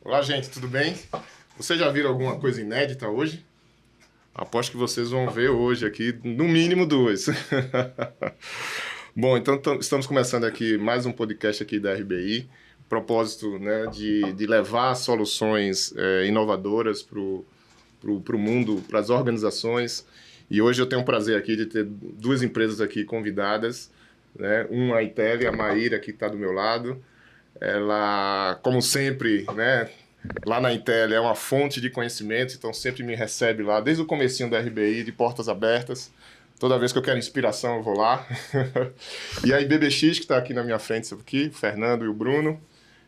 Olá, gente, tudo bem? Vocês já viram alguma coisa inédita hoje? Aposto que vocês vão ver hoje aqui, no mínimo duas. Bom, então estamos começando aqui mais um podcast aqui da RBI. Propósito, né, de levar soluções inovadoras para o mundo, para as organizações. E hoje eu tenho o prazer aqui de ter duas empresas aqui convidadas, né? Uma, a Itel, a Maíra, que está do meu lado. Ela, como sempre, né, lá na Itel é uma fonte de conhecimento, então sempre me recebe lá, desde o comecinho da RBI, de portas abertas. Toda vez que eu quero inspiração, eu vou lá. E a IBBX, que está aqui na minha frente, aqui, o Fernando e o Bruno,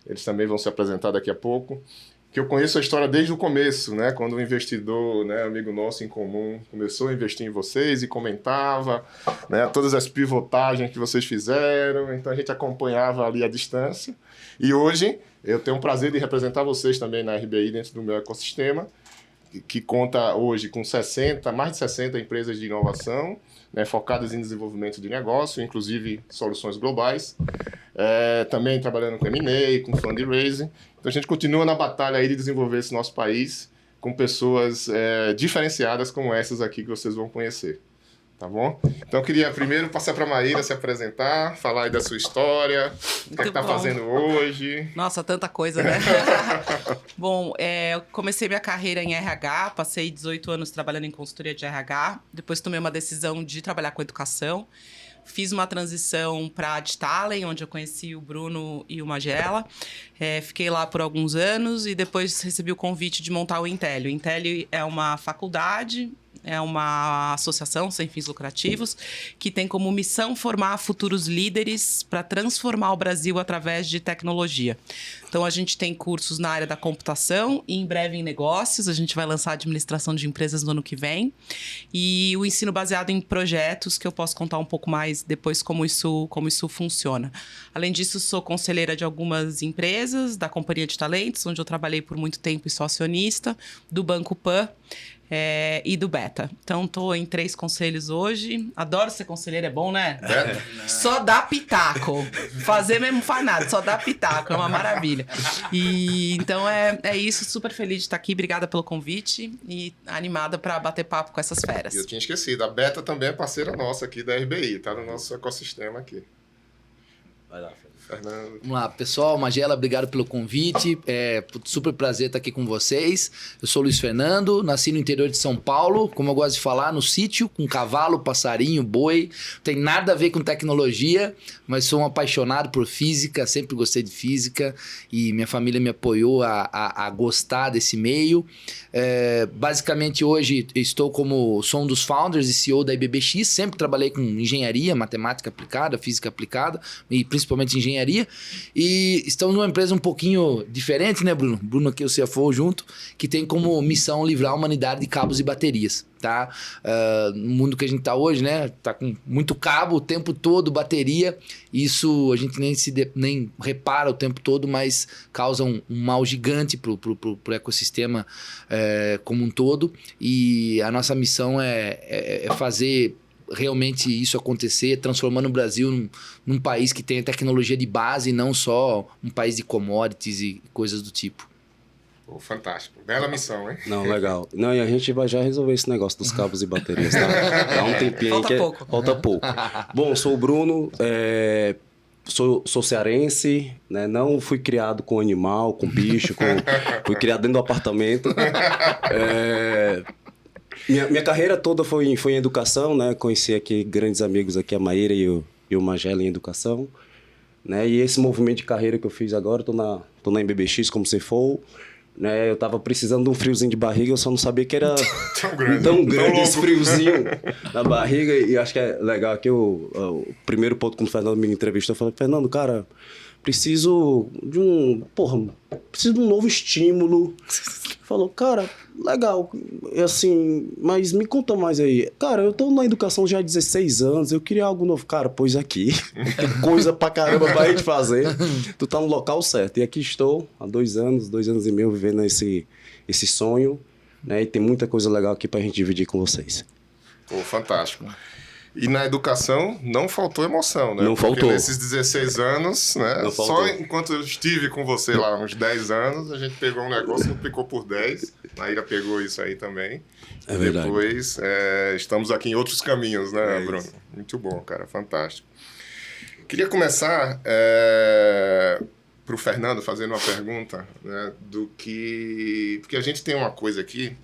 eles também vão se apresentar daqui a pouco. Que eu conheço a história desde o começo, né? Quando um investidor, né, amigo nosso em comum, começou a investir em vocês e comentava, né, todas as pivotagens que vocês fizeram. Então a gente acompanhava ali à distância. E hoje eu tenho o prazer de representar vocês também na RBI dentro do meu ecossistema, que conta hoje com mais de 60 empresas de inovação, né, focadas em desenvolvimento de negócio, inclusive soluções globais. Também trabalhando com M&A, com fundraising. Então a gente continua na batalha aí de desenvolver esse nosso país com pessoas diferenciadas como essas aqui que vocês vão conhecer. Tá bom? Então eu queria primeiro passar para a Maíra se apresentar, falar aí da sua história, o que está fazendo hoje. Nossa, tanta coisa, né? Bom, eu comecei minha carreira em RH, passei 18 anos trabalhando em consultoria de RH, depois tomei uma decisão de trabalhar com educação. Fiz uma transição para a Adtalem, onde eu conheci o Bruno e o Magela. Fiquei lá por alguns anos e depois recebi o convite de montar o Intel. O Intel é uma faculdade, é uma associação sem fins lucrativos que tem como missão formar futuros líderes para transformar o Brasil através de tecnologia. Então, a gente tem cursos na área da computação e em breve em negócios. A gente vai lançar a administração de empresas no ano que vem. E o ensino baseado em projetos, que eu posso contar um pouco mais depois como isso funciona. Além disso, sou conselheira de algumas empresas, da Companhia de Talentos, onde eu trabalhei por muito tempo e sou acionista, do Banco Pan, e do Beta. Então, estou em 3 conselhos hoje. Adoro ser conselheira, é bom, né? Só dá pitaco. Fazer mesmo não faz nada, só dá pitaco. É uma maravilha. E então, é isso. Super feliz de estar aqui. Obrigada pelo convite e animada para bater papo com essas feras. Eu tinha esquecido. A Beta também é parceira nossa aqui da RBI. Tá no nosso ecossistema aqui. Vai lá, Fernando. Vamos lá, pessoal. Magela, obrigado pelo convite. Super prazer estar aqui com vocês. Eu sou o Luiz Fernando, nasci no interior de São Paulo, como eu gosto de falar, no sítio, com cavalo, passarinho, boi. Tem nada a ver com tecnologia, mas sou um apaixonado por física, sempre gostei de física e minha família me apoiou a gostar desse meio. Basicamente, hoje sou um dos founders e CEO da IBBX, sempre trabalhei com engenharia, matemática aplicada, física aplicada e principalmente engenharia. E estamos numa empresa um pouquinho diferente, né, Bruno? Bruno aqui, o CFO junto, que tem como missão livrar a humanidade de cabos e baterias, tá? No mundo que a gente tá hoje, né? Tá com muito cabo o tempo todo, bateria. Isso a gente nem repara o tempo todo, mas causa um mal gigante pro ecossistema como um todo. E a nossa missão é fazer realmente isso acontecer, transformando o Brasil num país que tenha tecnologia de base e não só um país de commodities e coisas do tipo. Fantástico. Bela missão, hein? Não, legal. Não, e a gente vai já resolver esse negócio dos cabos e baterias, tá? Dá um tempinho Falta aí pouco. Falta pouco. Bom, sou o Bruno, sou cearense, né? Não fui criado com animal, com bicho, fui criado dentro do apartamento. Minha carreira toda foi em educação, né? Conheci aqui grandes amigos aqui, a Maíra e o Magela em educação, né? E esse movimento de carreira que eu fiz agora, tô na IBBX como CFO, né? Eu tava precisando de um friozinho de barriga, eu só não sabia que era tão grande esse friozinho na barriga. E acho que é legal aqui o primeiro ponto, quando o Fernando me entrevistou, eu falei, Fernando, cara, preciso de um novo estímulo. Falou, cara, legal, assim, mas me conta mais aí. Cara, eu tô na educação já há 16 anos, eu queria algo novo. Cara, pois aqui, tem coisa pra caramba pra gente fazer. Tu tá no local certo. E aqui estou, há 2 anos e meio, vivendo esse sonho, né? E tem muita coisa legal aqui pra gente dividir com vocês. Fantástico. E na educação não faltou emoção, né? Não Porque faltou. nesses 16 anos, né? Não Só faltou. enquanto eu estive com você lá, uns 10 anos, a gente pegou um negócio e multiplicou por 10. Naira pegou isso aí também. É E verdade. depois estamos aqui em outros caminhos, né, É Bruno? isso. Muito bom, cara. Fantástico. Queria começar para o Fernando fazendo uma pergunta, né, do que... Porque a gente tem uma coisa aqui,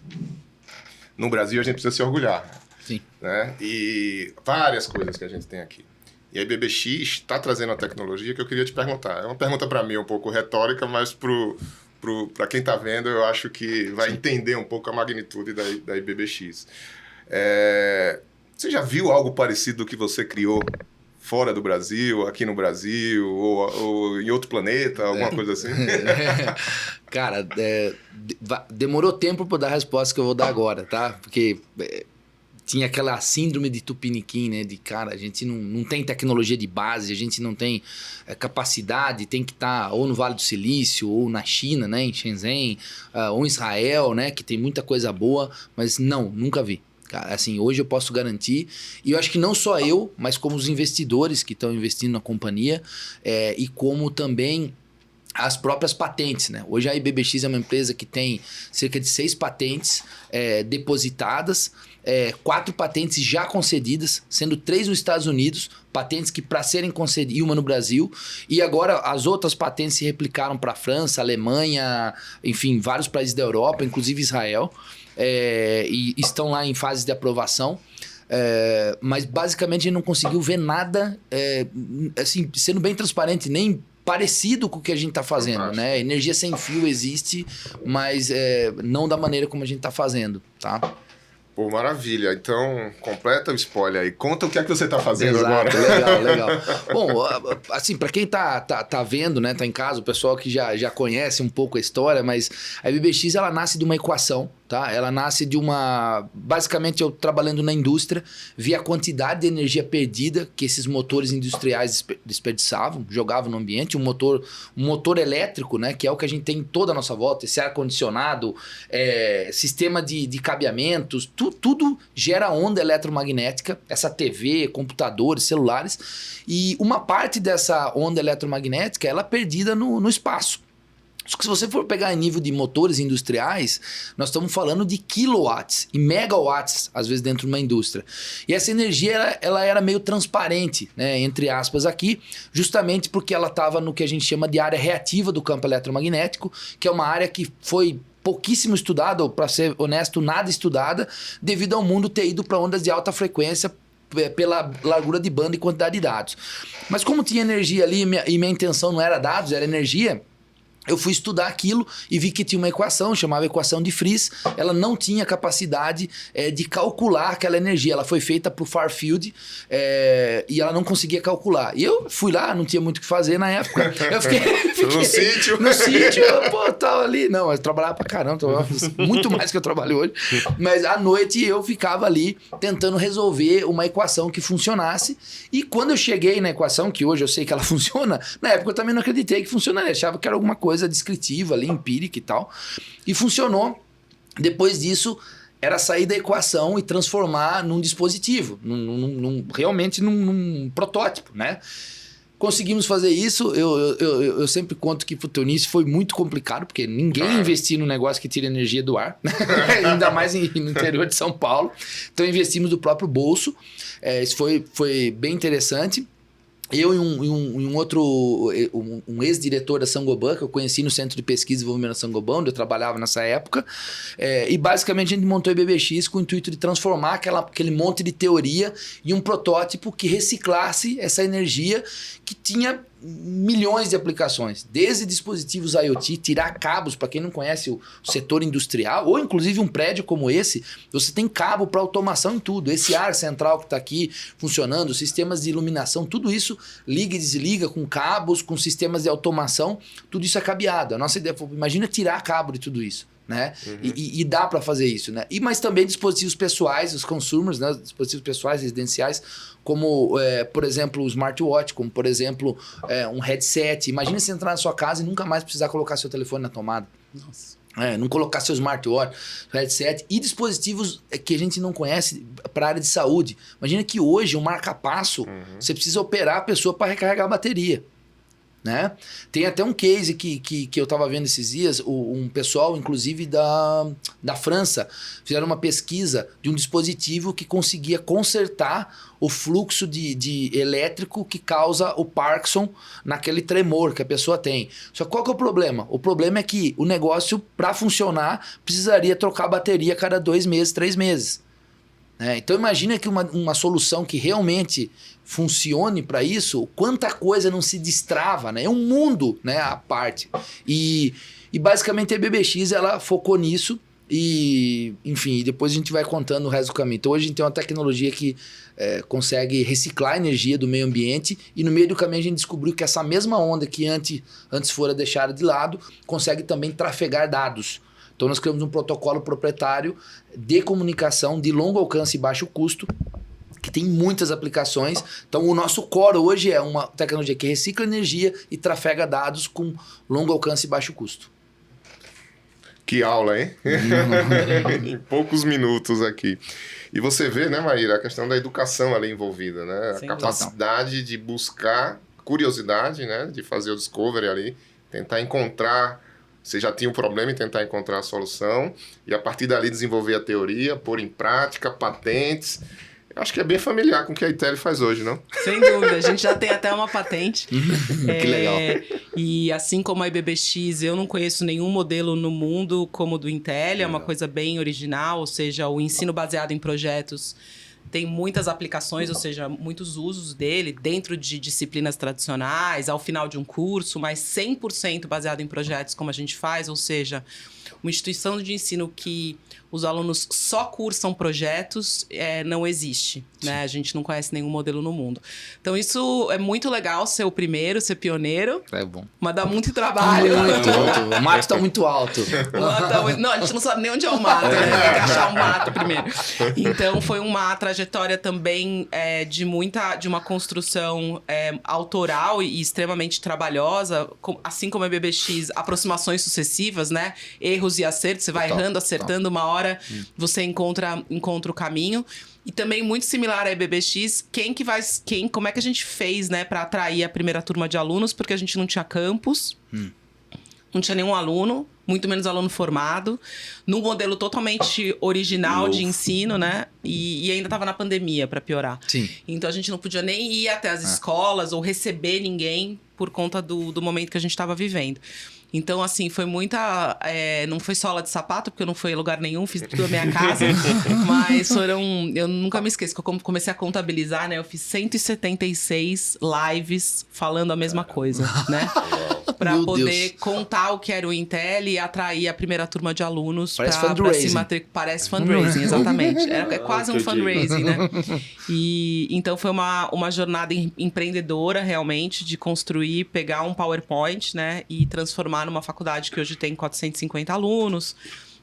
no Brasil a gente precisa se orgulhar. Sim. Né? E várias coisas que a gente tem aqui. E a IBBX está trazendo a tecnologia que eu queria te perguntar. É uma pergunta para mim um pouco retórica, mas para quem está vendo, eu acho que vai entender um pouco a magnitude da IBBX. Você já viu algo parecido do que você criou fora do Brasil, aqui no Brasil, ou em outro planeta, alguma coisa assim? Cara, demorou tempo para dar a resposta que eu vou dar agora, tá? Porque tinha aquela síndrome de Tupiniquim, né? De, cara, a gente não tem tecnologia de base, a gente não tem capacidade, tem que estar ou no Vale do Silício, ou na China, né? Em Shenzhen, ou em Israel, né? Que tem muita coisa boa, mas não, nunca vi. Cara, assim, hoje eu posso garantir, e eu acho que não só eu, mas como os investidores que estão investindo na companhia, e como também as próprias patentes, né? Hoje a IBBX é uma empresa que tem cerca de 6 patentes depositadas, 4 patentes já concedidas, sendo 3 nos Estados Unidos, patentes que para serem concedidas, e uma no Brasil, e agora as outras patentes se replicaram para a França, Alemanha, enfim, vários países da Europa, inclusive Israel, e estão lá em fases de aprovação. Mas basicamente a gente não conseguiu ver nada, assim, sendo bem transparente, nem parecido com o que a gente está fazendo, né? Energia sem fio existe, mas não da maneira como a gente está fazendo, tá? Pô, maravilha. Então, completa o spoiler aí. Conta o que é que você está fazendo Exato, agora. legal. Bom, assim, para quem tá vendo, né, tá em casa, o pessoal que já conhece um pouco a história, mas a IBBX, ela nasce de uma equação, tá? Ela nasce de uma... Basicamente, eu trabalhando na indústria, vi a quantidade de energia perdida que esses motores industriais desperdiçavam, jogavam no ambiente, um motor elétrico, né, que é o que a gente tem em toda a nossa volta, esse ar-condicionado, sistema de cabeamentos, tudo gera onda eletromagnética, essa TV, computadores, celulares, e uma parte dessa onda eletromagnética ela é perdida no espaço. Só que se você for pegar em nível de motores industriais, nós estamos falando de quilowatts e megawatts, às vezes dentro de uma indústria. E essa energia, ela era meio transparente, né, entre aspas aqui, justamente porque ela estava no que a gente chama de área reativa do campo eletromagnético, que é uma área que foi pouquíssimo estudada, ou para ser honesto, nada estudada, devido ao mundo ter ido para ondas de alta frequência pela largura de banda e quantidade de dados. Mas como tinha energia ali e minha intenção não era dados, era energia, eu fui estudar aquilo e vi que tinha uma equação, chamava equação de Friis. Ela não tinha capacidade de calcular aquela energia. Ela foi feita para o far field e ela não conseguia calcular. E eu fui lá, não tinha muito o que fazer na época. Eu fiquei No sítio? No sítio, eu tava ali. Não, eu trabalhava pra caramba, muito mais que eu trabalho hoje. Mas à noite eu ficava ali tentando resolver uma equação que funcionasse. E quando eu cheguei na equação, que hoje eu sei que ela funciona, na época eu também não acreditei que funcionaria. Achava que era alguma coisa descritiva ali, empírica e tal. E funcionou. Depois disso, era sair da equação e transformar num dispositivo, realmente num protótipo, né? Conseguimos fazer isso. Eu sempre conto que o início foi muito complicado, porque ninguém investia num negócio que tira energia do ar, ainda mais no interior de São Paulo. Então investimos do próprio bolso. Isso foi bem interessante. Eu e um outro, um ex-diretor da Saint-Gobain, que eu conheci no Centro de Pesquisa e Desenvolvimento da Saint-Gobain, onde eu trabalhava nessa época, e basicamente a gente montou a IBBX com o intuito de transformar aquele monte de teoria em um protótipo que reciclasse essa energia que tinha milhões de aplicações, desde dispositivos IoT, tirar cabos, para quem não conhece o setor industrial, ou inclusive um prédio como esse, você tem cabo para automação em tudo, esse ar central que está aqui funcionando, sistemas de iluminação, tudo isso liga e desliga com cabos, com sistemas de automação, tudo isso é cabeado. A nossa ideia foi, imagina tirar cabo de tudo isso, né? Uhum. E dá para fazer isso, né? Mas também dispositivos pessoais, os consumers, né? Dispositivos pessoais residenciais, como, por exemplo, o smartwatch, como, por exemplo, um headset. Imagina você entrar na sua casa e nunca mais precisar colocar seu telefone na tomada. Nossa. Não colocar seu smartwatch, headset e dispositivos que a gente não conhece para a área de saúde. Imagina que hoje, um marca-passo, você precisa operar a pessoa para recarregar a bateria. Né? Tem até um case que eu estava vendo esses dias, um pessoal, inclusive da França, fizeram uma pesquisa de um dispositivo que conseguia consertar o fluxo de elétrico que causa o Parkinson naquele tremor que a pessoa tem. Só que qual que é o problema? O problema é que o negócio, para funcionar, precisaria trocar a bateria a cada 2 meses, 3 meses. Então imagina que uma solução que realmente funcione para isso, quanta coisa não se destrava, né? É um mundo, né, à parte. E basicamente a BBX ela focou nisso e, enfim, depois a gente vai contando o resto do caminho. Então hoje a gente tem uma tecnologia que consegue reciclar a energia do meio ambiente e no meio do caminho a gente descobriu que essa mesma onda que antes fora deixada de lado, consegue também trafegar dados. Então nós criamos um protocolo proprietário de comunicação de longo alcance e baixo custo, que tem muitas aplicações. Então o nosso core hoje é uma tecnologia que recicla energia e trafega dados com longo alcance e baixo custo. Que aula, hein? Em poucos minutos aqui. E você vê, né, Maíra, a questão da educação ali envolvida, né? A capacidade de buscar, curiosidade, né? De fazer o discovery ali, tentar encontrar. Você já tinha um problema e tentar encontrar a solução. E a partir dali desenvolver a teoria, pôr em prática, patentes. Eu acho que é bem familiar com o que a Intel faz hoje, não? Sem dúvida. A gente já tem até uma patente. Que legal. E assim como a IBBX, eu não conheço nenhum modelo no mundo como o do Intel. É uma coisa bem original. Ou seja, o ensino baseado em projetos tem muitas aplicações, ou seja, muitos usos dele dentro de disciplinas tradicionais, ao final de um curso, mas 100% baseado em projetos como a gente faz, ou seja, uma instituição de ensino que os alunos só cursam projetos não existe, né? A gente não conhece nenhum modelo no mundo. Então isso é muito legal ser o primeiro, ser pioneiro. É bom. Mas dá muito trabalho. O mato está muito alto. Não, a gente não sabe nem onde é o mato, né? Tem que achar o mato primeiro. Então foi uma trajetória também de uma construção autoral e extremamente trabalhosa, assim como a BBX, aproximações sucessivas, né? Erros e acertos, você vai errando, acertando, uma hora você encontra o caminho. E também muito similar à EBBX, como é que a gente fez, né, para atrair a primeira turma de alunos, porque a gente não tinha campus, não tinha nenhum aluno, muito menos aluno formado, num modelo totalmente original de ensino, né? E ainda estava na pandemia, para piorar. Sim. Então a gente não podia nem ir até as escolas ou receber ninguém por conta do momento que a gente estava vivendo. Então, assim, foi muita... não foi só aula de sapato, porque eu não fui em lugar nenhum, fiz tudo na minha casa. Mas eu nunca me esqueço, que eu comecei a contabilizar, né? Eu fiz 176 lives falando a mesma coisa, né? Pra poder contar o que era o Intel e atrair a primeira turma de alunos pra se matricular. Parece fundraising, exatamente. É quase um fundraising, né? E então foi uma jornada empreendedora, realmente, de construir, pegar um PowerPoint, né? E transformar numa faculdade que hoje tem 450 alunos,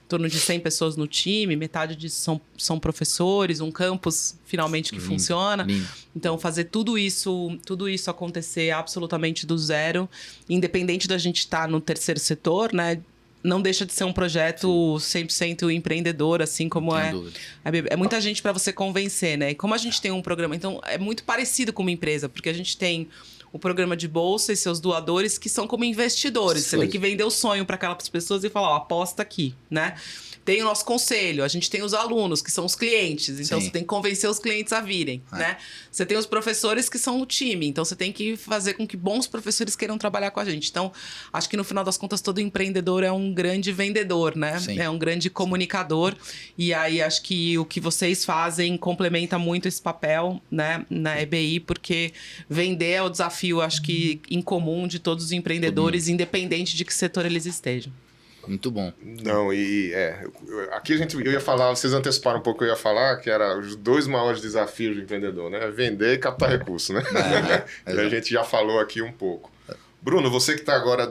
em torno de 100 pessoas no time, metade disso são professores, um campus finalmente que funciona. Então, fazer tudo isso acontecer absolutamente do zero, independente da gente estar no terceiro setor, né? Não deixa de ser um projeto 100% empreendedor, assim como é muita gente para você convencer, né? E como a gente tem um programa, então é muito parecido com uma empresa, porque a gente tem o programa de bolsa e seus doadores que são como investidores. Você tem que vender o sonho para aquelas pessoas e falar, ó, aposta aqui, né? Tem o nosso conselho, a gente tem os alunos, que são os clientes. Então, você tem que convencer os clientes a virem, né? Você tem os professores, que são o time. Então, você tem que fazer com que bons professores queiram trabalhar com a gente. Então, acho que no final das contas, todo empreendedor é um grande vendedor, né? Sim. É um grande comunicador. E aí, acho que o que vocês fazem complementa muito esse papel, né? Na EBI, porque vender é o desafio, acho que, em comum de todos os empreendedores, independente de que setor eles estejam. Muito bom. Não, aqui eu ia falar, vocês anteciparam um pouco, eu ia falar que era os 2 maiores desafios do empreendedor, né? Vender e captar recurso, né? E a gente já falou aqui um pouco. Bruno, você que está agora,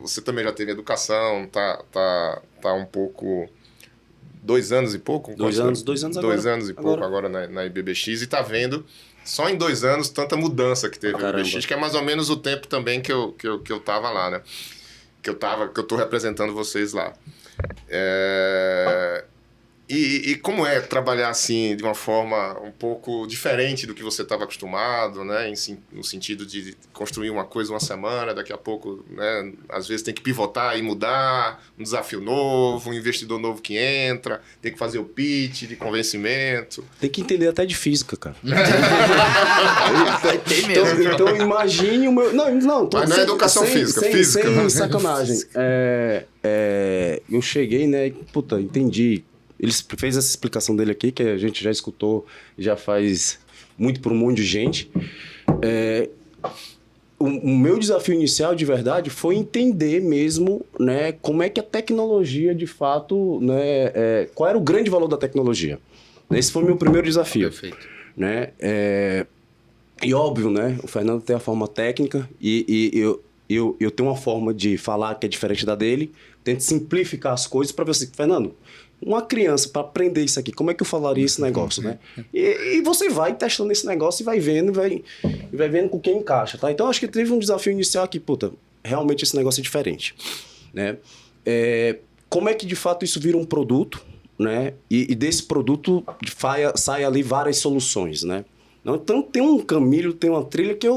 você também já teve educação, tá um pouco... 2 anos e pouco? 2 anos agora. 2 anos e pouco agora na IBBX e tá vendo... Só em 2 anos, tanta mudança que teve no IBBX, que é mais ou menos o tempo também que eu tava lá, né? que eu tô representando vocês lá. E como é trabalhar assim de uma forma um pouco diferente do que você estava acostumado, né? No sentido de construir uma coisa uma semana, daqui a pouco, né? Às vezes tem que pivotar e mudar, um desafio novo, um investidor novo que entra, tem que fazer o pitch de convencimento. Tem que entender até de física, cara. Tem mesmo. Então imagine o meu... Não, Mas não é educação física, física. Sem sacanagem. Eu cheguei, né? Puta, entendi. Ele fez essa explicação dele aqui, que a gente já escutou, já faz muito para um monte de gente. O meu desafio inicial, de verdade, foi entender mesmo, né, como é que a tecnologia, de fato, né, qual era o grande valor da tecnologia. Esse foi o meu primeiro desafio. Perfeito. Né? E óbvio, né, o Fernando tem a forma técnica e eu tenho uma forma de falar que é diferente da dele. Tento simplificar as coisas para ver assim, Fernando, uma criança, para aprender isso aqui, como é que eu falaria esse negócio, né? E você vai testando esse negócio e vai vendo, vai vendo com quem encaixa, tá? Então, acho que teve um desafio inicial aqui, puta, realmente esse negócio é diferente, né? Como é que, de fato, isso vira um produto, né? E desse produto sai ali várias soluções, né? Então, tem um caminho, tem uma trilha que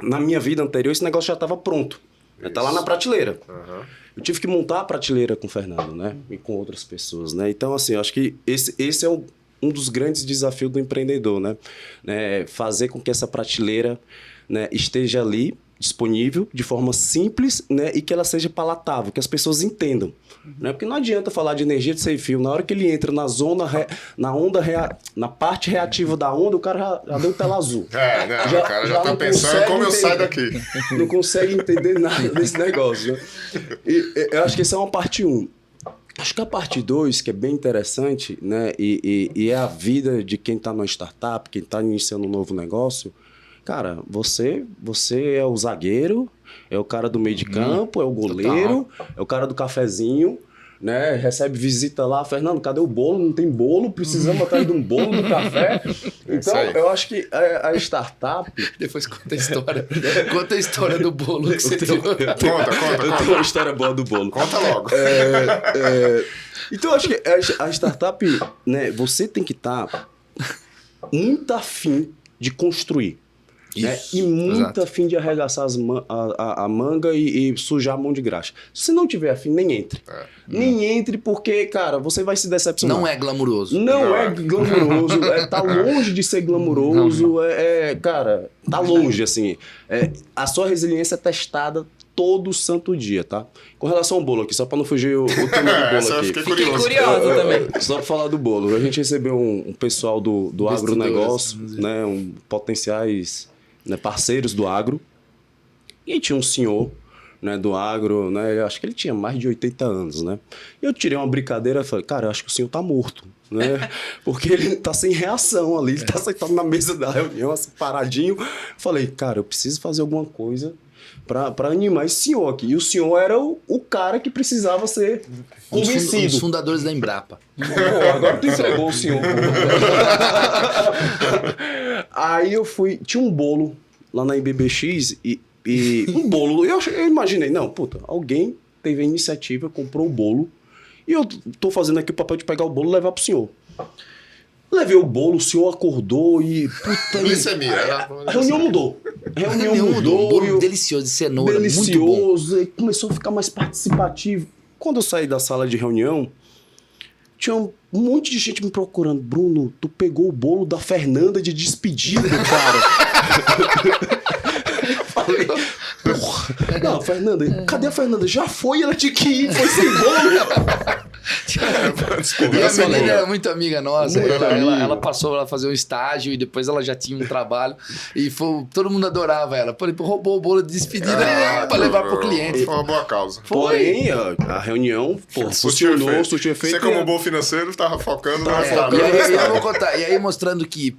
na minha vida anterior, esse negócio já estava pronto. Já tá lá na prateleira. Uhum. Eu tive que montar a prateleira com o Fernando, né? E com outras pessoas, né? Então, assim, eu acho que esse é um dos grandes desafios do empreendedor, né? Fazer com que essa prateleira, né, esteja ali, disponível, de forma simples, né? E que ela seja palatável, que as pessoas entendam. Né? Porque não adianta falar de energia de sem fio. Na hora que ele entra na parte reativa da onda, o cara já deu tela azul. O cara já tá pensando como eu saio daqui. Não consegue entender nada desse negócio. Né? E eu acho que essa é uma parte 1. Acho que a parte 2, que é bem interessante, né? E é a vida de quem está numa startup, quem está iniciando um novo negócio. Cara, você é o zagueiro, é o cara do meio de campo, é o goleiro, é o cara do cafezinho, né? Recebe visita lá, Fernando, cadê o bolo? Não tem bolo, precisamos atrás de um bolo do café. Então, eu acho que a startup... Depois conta a história. Conta a história do bolo que você tirou. Conta. Eu tenho uma história boa do bolo. Conta logo. Então, eu acho que a startup, né? Você tem que estar muito afim de construir. Né? E muito afim de arregaçar a manga e sujar a mão de graxa. Se não tiver afim, nem entre. Nem entre porque, cara, você vai se decepcionar. Não é glamuroso. Não é glamuroso. Tá longe de ser glamuroso. Cara, tá longe, assim. A sua resiliência é testada todo santo dia, tá? Com relação ao bolo aqui, só pra não fugir o tema do bolo aqui. Fiquei curioso também. Só pra falar do bolo. A gente recebeu um pessoal do agronegócio, né? Potenciais... Né, parceiros do agro, e tinha um senhor, né, do agro, né, eu acho que ele tinha mais de 80 anos, né, e eu tirei uma brincadeira e falei, cara, eu acho que o senhor tá morto, né, porque ele tá sem reação ali, ele tá sentado na mesa da reunião, assim, paradinho. Falei, cara, eu preciso fazer alguma coisa pra animar esse senhor aqui, e o senhor era o cara que precisava ser convencido. Um dos fundadores da Embrapa. Pô, agora tu entregou o senhor. Aí eu fui... Tinha um bolo lá na IBBX e um bolo... Eu imaginei, não, puta, alguém teve a iniciativa, comprou o bolo e eu tô fazendo aqui o papel de pegar o bolo e levar pro senhor. Levei o bolo, o senhor acordou e... Puta, a reunião mudou. Um bolo delicioso, de cenoura, muito bom. E começou a ficar mais participativo. Quando eu saí da sala de reunião, tinha um monte de gente me procurando. Bruno, tu pegou o bolo da Fernanda de despedida, cara. Falei, porra. Não, Fernanda, cadê a Fernanda? Já foi, ela tinha que ir, foi sem bolo. A menina era muito amiga nossa. Ela passou a fazer um estágio e depois ela já tinha um trabalho. E todo mundo adorava ela. Por exemplo, roubou o bolo de despedida pra levar pro cliente. Foi uma boa causa. Porém, a reunião funcionou, surtiu efeito. Você, como bom financeiro, tava focando na eu vou contar. E aí, mostrando que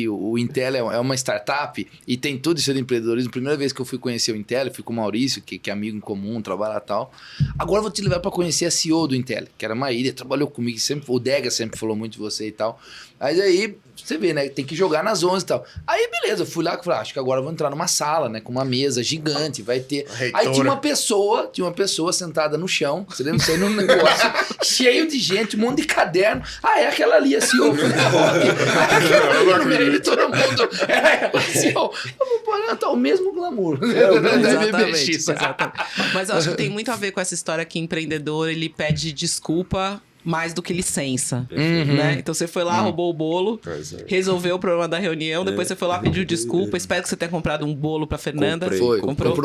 o Intel é uma startup e tem tudo isso de empreendedorismo. Primeira vez que eu fui conhecer o Intel, eu fui com o Maurício, que é amigo em comum, trabalha e tal. Agora eu vou te levar pra conhecer a CEO do Intel, que que era a Maíra, trabalhou comigo, sempre, o Dega sempre falou muito de você e tal. Aí você vê, né? Tem que jogar nas 11 e tal. Aí, beleza, eu fui lá e falei, acho que agora eu vou entrar numa sala, né? Com uma mesa gigante, vai ter... Aí tinha uma pessoa sentada no chão, você lembra? Isso aí num negócio cheio de gente, um monte de caderno. Ah, é aquela ali, assim, ó. É aquela ali no meio de todo mundo. É assim, ó. Tá o mesmo glamour. Exatamente. Mas eu acho que tem muito a ver com essa história que empreendedor, ele pede desculpa mais do que licença, né? Então você foi lá, roubou o bolo, resolveu o problema da reunião, depois você foi lá, pediu desculpa, espero que você tenha comprado um bolo pra Fernanda. Comprou.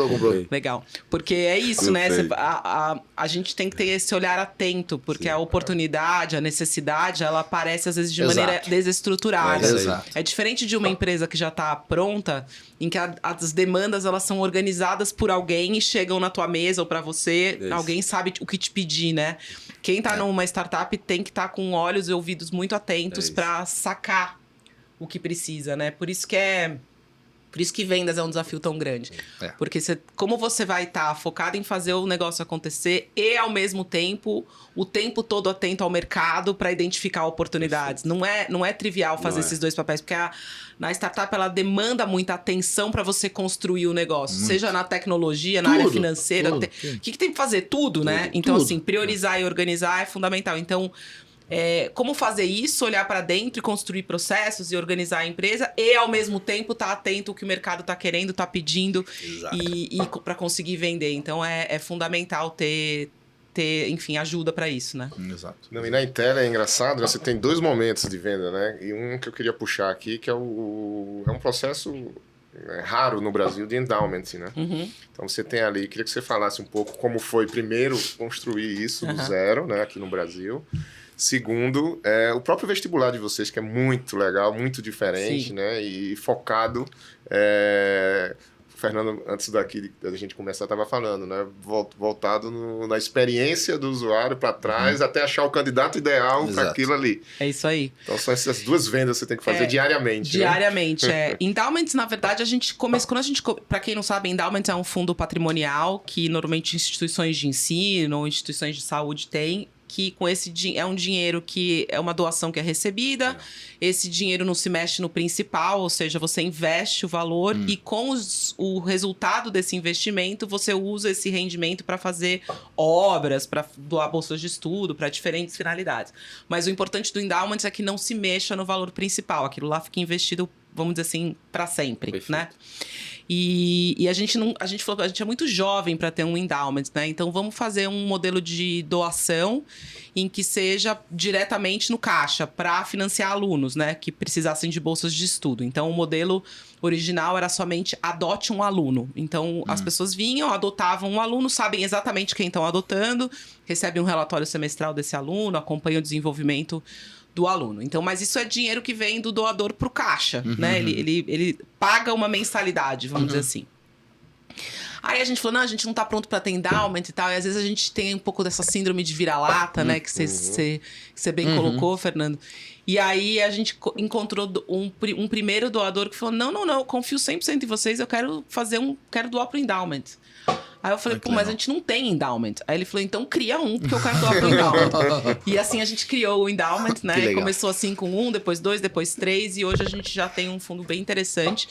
Legal. Porque é isso, né? A gente tem que ter esse olhar atento, porque a oportunidade, a necessidade, ela aparece às vezes de maneira desestruturada. É diferente de uma empresa que já tá pronta, em que as demandas elas são organizadas por alguém e chegam na tua mesa ou pra você, alguém sabe o que te pedir, né? Quem tá numa startup tem que estar com olhos e ouvidos muito atentos para sacar o que precisa, né? Por isso que vendas é um desafio tão grande. Porque como você vai estar focado em fazer o negócio acontecer e, ao mesmo tempo, o tempo todo atento ao mercado para identificar oportunidades. Não é trivial fazer esses dois papéis, porque na startup ela demanda muita atenção para você construir o negócio. Seja na tecnologia, na área financeira. O que tem que fazer? Tudo, né? Então, assim, priorizar e organizar é fundamental. Então... como fazer isso, olhar para dentro e construir processos e organizar a empresa e, ao mesmo tempo, estar atento ao que o mercado está querendo, está pedindo e para conseguir vender. Então, é fundamental ter enfim, ajuda para isso, né? Exato. Não, e na Intel é engraçado, né? Você tem 2 momentos de venda, né? E um que eu queria puxar aqui, que é um processo raro no Brasil de endowment, né? Então, você tem ali, queria que você falasse um pouco como foi, primeiro, construir isso do zero, né? Aqui no Brasil. Segundo, o próprio vestibular de vocês, que é muito legal, muito diferente, né? E focado... O Fernando, antes daqui da gente começar, estava falando, né? Voltado na experiência do usuário para trás, até achar o candidato ideal para aquilo ali. É isso aí. Então, são essas 2 vendas que você tem que fazer diariamente. Diariamente, Endowments, na verdade, a gente começou... Para quem não sabe, Endowments é um fundo patrimonial que normalmente instituições de ensino ou instituições de saúde têm, que com esse é um dinheiro que é uma doação que é recebida, esse dinheiro não se mexe no principal, ou seja, você investe o valor e com o resultado desse investimento, você usa esse rendimento para fazer obras, para doar bolsas de estudo, para diferentes finalidades. Mas o importante do endowment é que não se mexa no valor principal, aquilo lá fica investido, vamos dizer assim, para sempre, né? E a gente falou que a gente é muito jovem para ter um endowment, né? Então vamos fazer um modelo de doação em que seja diretamente no caixa para financiar alunos, né? Que precisassem de bolsas de estudo. Então o modelo original era somente adote um aluno. Então as pessoas vinham, adotavam um aluno, sabem exatamente quem estão adotando, recebem um relatório semestral desse aluno, acompanham o desenvolvimento do aluno. Então, mas isso é dinheiro que vem do doador pro caixa, né? Ele paga uma mensalidade, vamos dizer assim. Aí a gente falou, não, a gente não tá pronto para ter endowment e tal. E às vezes a gente tem um pouco dessa síndrome de vira-lata, né? Que você bem colocou, Fernando. E aí a gente encontrou um primeiro doador que falou, não, eu confio 100% em vocês, eu quero doar pro endowment. Aí eu falei, mas a gente não tem endowment. Aí ele falou, então cria um, porque eu quero doar pro endowment. E assim a gente criou o endowment, né? E começou assim com 1, depois 2, depois 3. E hoje a gente já tem um fundo bem interessante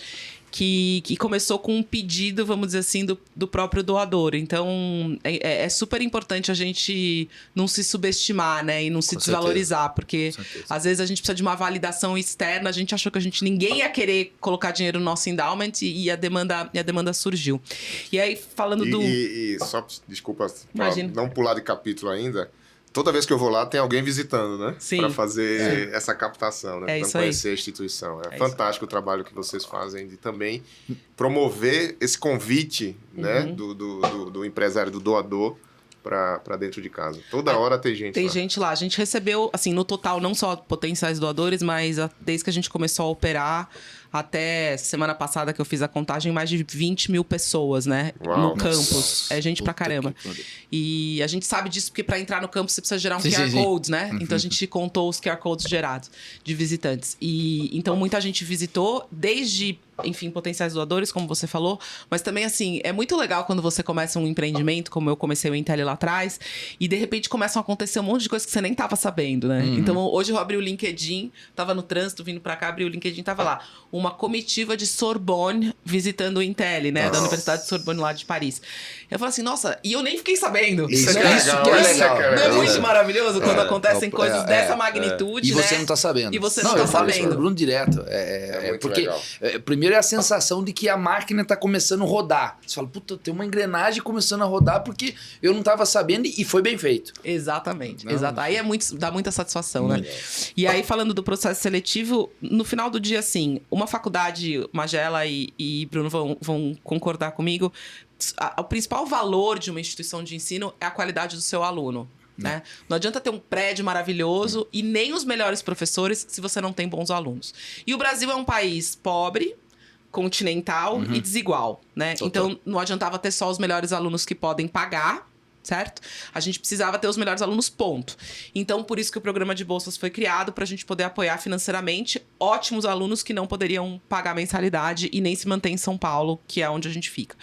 que começou com um pedido, vamos dizer assim, do próprio doador. Então, é super importante a gente não se subestimar, né? E não se desvalorizar, porque às vezes a gente precisa de uma validação externa. A gente achou que ninguém ia querer colocar dinheiro no nosso endowment e a demanda surgiu. E aí, falando E só, desculpa, Imagina. não pular de capítulo ainda... Toda vez que eu vou lá, tem alguém visitando, né? Sim. Para fazer essa captação, né? Para conhecer a instituição. É fantástico o trabalho que vocês fazem de também promover esse convite, né? Do empresário, do doador, para dentro de casa. Toda hora tem gente lá. Tem gente lá. A gente recebeu, assim, no total, não só potenciais doadores, mas desde que a gente começou a operar, até semana passada que eu fiz a contagem, mais de 20 mil pessoas, né? Uau, no campus. É gente pra caramba. E a gente sabe disso porque para entrar no campus você precisa gerar um QR Code, né? Então a gente contou os QR Codes gerados de visitantes. E então muita gente visitou, desde enfim, potenciais doadores, como você falou. Mas também, assim, é muito legal quando você começa um empreendimento, como eu comecei o Intel lá atrás, e de repente começam a acontecer um monte de coisas que você nem tava sabendo, né? Então, hoje eu abri o LinkedIn, tava no trânsito, vindo pra cá, abri o LinkedIn, tava lá. Uma comitiva de Sorbonne visitando o Intel, né? Da Universidade de Sorbonne lá de Paris. Eu falei assim, nossa, e eu nem fiquei sabendo. Isso né? que é legal. Não é muito maravilhoso quando acontecem coisas dessa magnitude, E né? você não tá sabendo. E você não tá eu falo isso sabendo. pro Bruno direto. muito Porque, legal. primeiro é a sensação de que a máquina tá começando a rodar. Você fala, puta, tem uma engrenagem começando a rodar porque eu não tava sabendo e foi bem feito. Exatamente. Aí dá muita satisfação, né? E aí, falando do processo seletivo, no final do dia, assim, uma faculdade, Magela e Bruno vão concordar comigo, o principal valor de uma instituição de ensino é a qualidade do seu aluno. Né? Não adianta ter um prédio maravilhoso e nem os melhores professores se você não tem bons alunos. E o Brasil é um país pobre, continental e desigual, né? Então, não adiantava ter só os melhores alunos que podem pagar, certo? A gente precisava ter os melhores alunos, ponto. Então, por isso que o programa de bolsas foi criado, para a gente poder apoiar financeiramente ótimos alunos que não poderiam pagar mensalidade e nem se manter em São Paulo, que é onde a gente fica.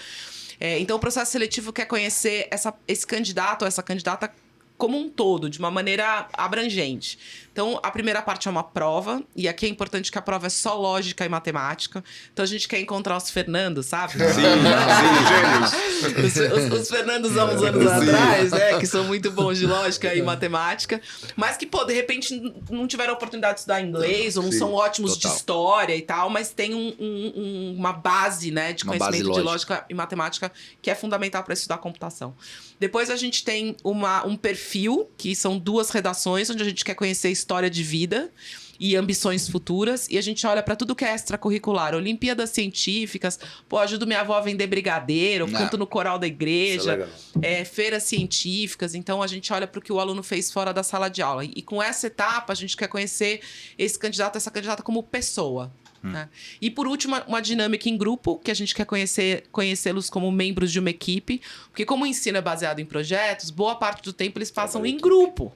Então, o processo seletivo quer conhecer esse candidato ou essa candidata como um todo, de uma maneira abrangente. Então, a primeira parte é uma prova, e aqui é importante que a prova é só lógica e matemática. Então, a gente quer encontrar os Fernandos, sabe? Gênios. Os Fernandos há uns anos atrás, né? Que são muito bons de lógica e matemática, mas que, pô, de repente não tiveram oportunidade de estudar inglês, ou não são ótimos de história e tal, mas tem uma base, né, de conhecimento de lógica e matemática que é fundamental para estudar computação. Depois a gente tem um perfil, que são 2 redações, onde a gente quer conhecer história de vida e ambições futuras, e a gente olha para tudo que é extracurricular, Olimpíadas científicas, pô, ajudo minha avó a vender brigadeiro, canto no coral da igreja, feiras científicas. Então a gente olha para o que o aluno fez fora da sala de aula, e com essa etapa a gente quer conhecer esse candidato, essa candidata como pessoa. Né? E por último, uma dinâmica em grupo, que a gente quer conhecê-los como membros de uma equipe, porque como o ensino é baseado em projetos, boa parte do tempo eles passam em grupo.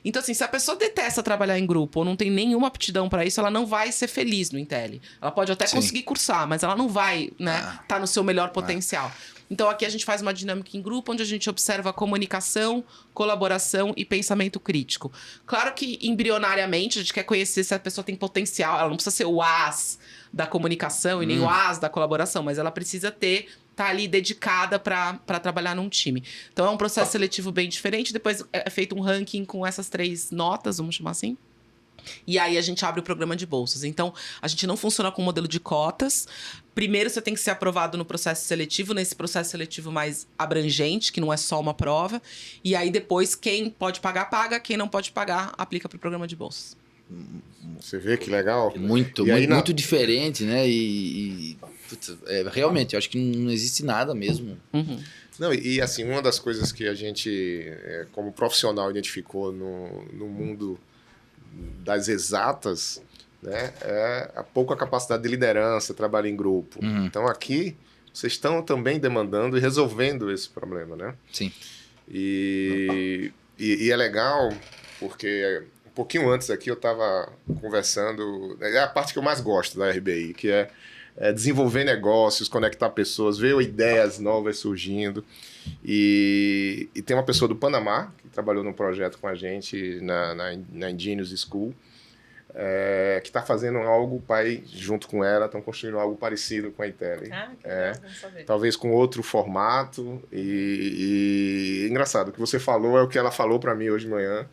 Então, assim, se a pessoa detesta trabalhar em grupo ou não tem nenhuma aptidão para isso, ela não vai ser feliz no Intel. Ela pode até conseguir cursar, mas ela não vai, né, tá no seu melhor potencial. Então, aqui a gente faz uma dinâmica em grupo, onde a gente observa comunicação, colaboração e pensamento crítico. Claro que, embrionariamente, a gente quer conhecer se a pessoa tem potencial. Ela não precisa ser o as da comunicação e nem o as da colaboração, mas ela precisa tá ali dedicada para trabalhar num time. Então, é um processo seletivo bem diferente. Depois é feito um ranking com essas 3 notas, vamos chamar assim. E aí a gente abre o programa de bolsas. Então, a gente não funciona com modelo de cotas. Primeiro, você tem que ser aprovado no processo seletivo, nesse processo seletivo mais abrangente, que não é só uma prova. E aí, depois, quem pode pagar, paga. Quem não pode pagar, aplica para o programa de bolsas. Você vê que legal? Muito diferente, né? Putz, realmente, eu acho que não existe nada mesmo. Não, e assim, uma das coisas que a gente, como profissional, identificou no mundo das exatas, né, é a pouca capacidade de liderança, trabalho em grupo. Então, aqui, vocês estão também demandando e resolvendo esse problema, né? Sim. E é legal, porque um pouquinho antes aqui eu estava conversando, é a parte que eu mais gosto da RBI, que é desenvolver negócios, conectar pessoas, ver ideias novas surgindo. E tem uma pessoa do Panamá, que trabalhou num projeto com a gente na Ingenious School, que está fazendo algo, o pai junto com ela, estão construindo algo parecido com a Intel. Que legal, vamos saber. Talvez com outro formato. E engraçado, o que você falou é o que ela falou para mim hoje de manhã.